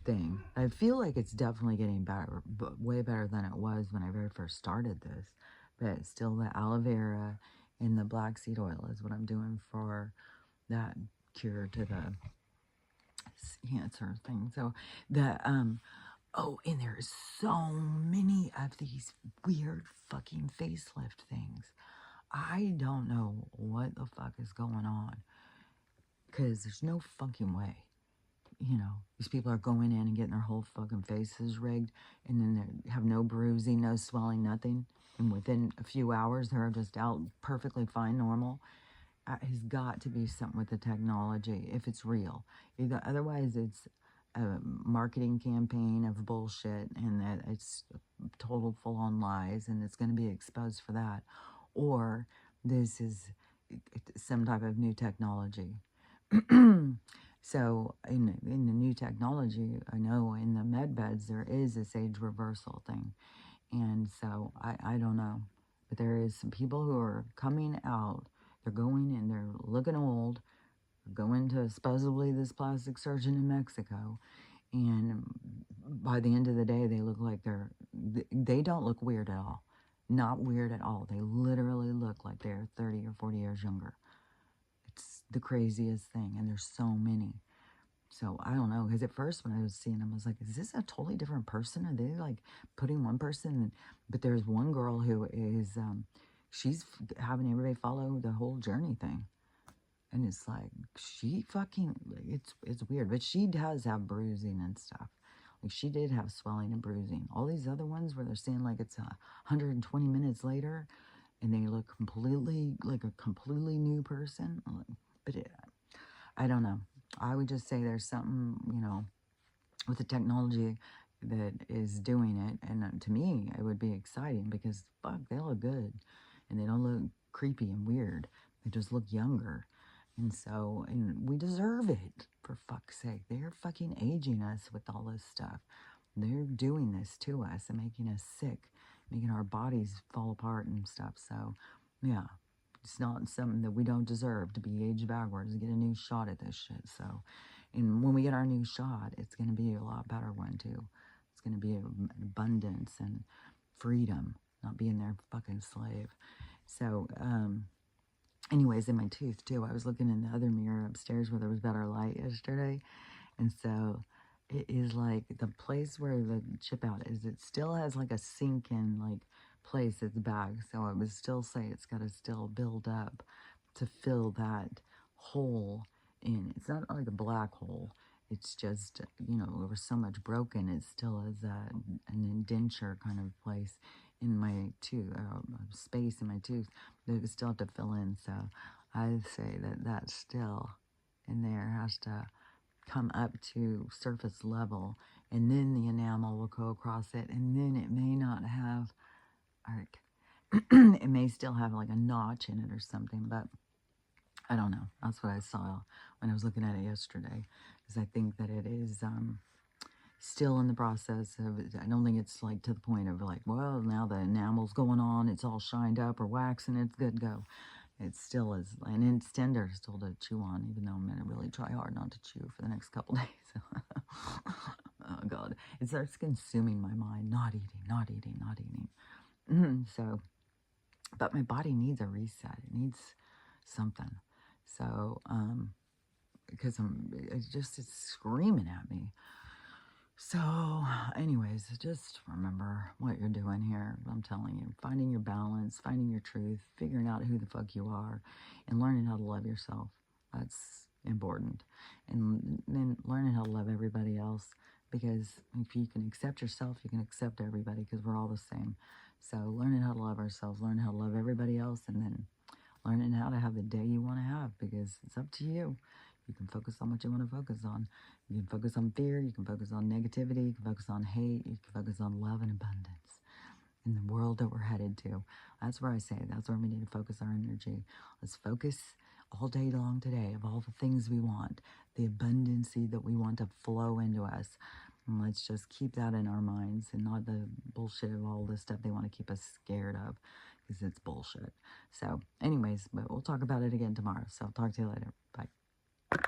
thing. I feel like it's definitely getting better, but way better than it was when I very first started this. But still, the aloe vera and the black seed oil is what I'm doing for that cure to the cancer thing. So the oh, and there's so many of these weird fucking facelift things. I don't know what the fuck is going on, because there's no fucking way. You know, these people are going in and getting their whole fucking faces rigged, and then they have no bruising, no swelling, nothing. And within a few hours, they're just out perfectly fine, normal. Has got to be something with the technology if it's real. Otherwise, it's a marketing campaign of bullshit, and that it's total full-on lies, and it's going to be exposed for that. Or this is some type of new technology. So in the new technology, I know in the med beds there is this age reversal thing, and so I don't know, but there is some people who are coming out. They're going and they're looking old. They're going to supposedly this plastic surgeon in Mexico, and by the end of the day, they look like they don't look weird at all. Not weird at all. They literally look like they're 30 or 40 years younger. It's the craziest thing, and there's so many. So I don't know, because at first when I was seeing them, I was like, is this a totally different person? Are they like putting one person? But there's one girl who is, she's having everybody follow the whole journey thing. And it's like, she fucking, it's weird. But she does have bruising and stuff. Like, she did have swelling and bruising. All these other ones where they're saying like it's 120 minutes later and they look completely, like a completely new person. But I don't know. I would just say there's something, you know, with the technology that is doing it. And to me, it would be exciting because, fuck, they look good. And they don't look creepy and weird. They just look younger. And so, and we deserve it, for fuck's sake. They're fucking aging us with all this stuff. They're doing this to us and making us sick, making our bodies fall apart and stuff. So, yeah, it's not something that we don't deserve to be aged backwards and get a new shot at this shit. So, and when we get our new shot, it's going to be a lot better one too. It's going to be an abundance and freedom, not being their fucking slave. So, anyways, in my tooth too, I was looking in the other mirror upstairs where there was better light yesterday. And so it is like the place where the chip out is, it still has like a sink in like place it's back. So I would still say it's got to still build up to fill that hole in. It's not like a black hole. It's just, you know, there was so much broken. It still is an indenture kind of place in my tooth, space in my tooth that we still have to fill in. So I'd say that still in there has to come up to surface level, and then the enamel will go across it, and then it may not have, it may still have like a notch in it or something, but I don't know. That's what I saw when I was looking at it yesterday, because I think that it is still in the process of, I don't think it's like to the point of like, well, now the enamel's going on, it's all shined up or waxed and it's good to go. It still is, and it's tender still to chew on, even though I'm going to really try hard not to chew for the next couple days. Oh, God. It starts consuming my mind, not eating. So, but my body needs a reset. It needs something. So, because it's screaming at me. So, anyways, just remember what you're doing here. I'm telling you, finding your balance, finding your truth, figuring out who the fuck you are, and learning how to love yourself. That's important. And then learning how to love everybody else, because if you can accept yourself, you can accept everybody, because we're all the same. So, learning how to love ourselves, learning how to love everybody else, and then learning how to have the day you want to have, because it's up to you. You can focus on what you want to focus on. You can focus on fear. You can focus on negativity. You can focus on hate. You can focus on love and abundance in the world that we're headed to. That's where I say that's where we need to focus our energy. Let's focus all day long today of all the things we want, the abundancy that we want to flow into us. And let's just keep that in our minds and not the bullshit of all this stuff they want to keep us scared of, because it's bullshit. So anyways, but we'll talk about it again tomorrow. So I'll talk to you later. Bye.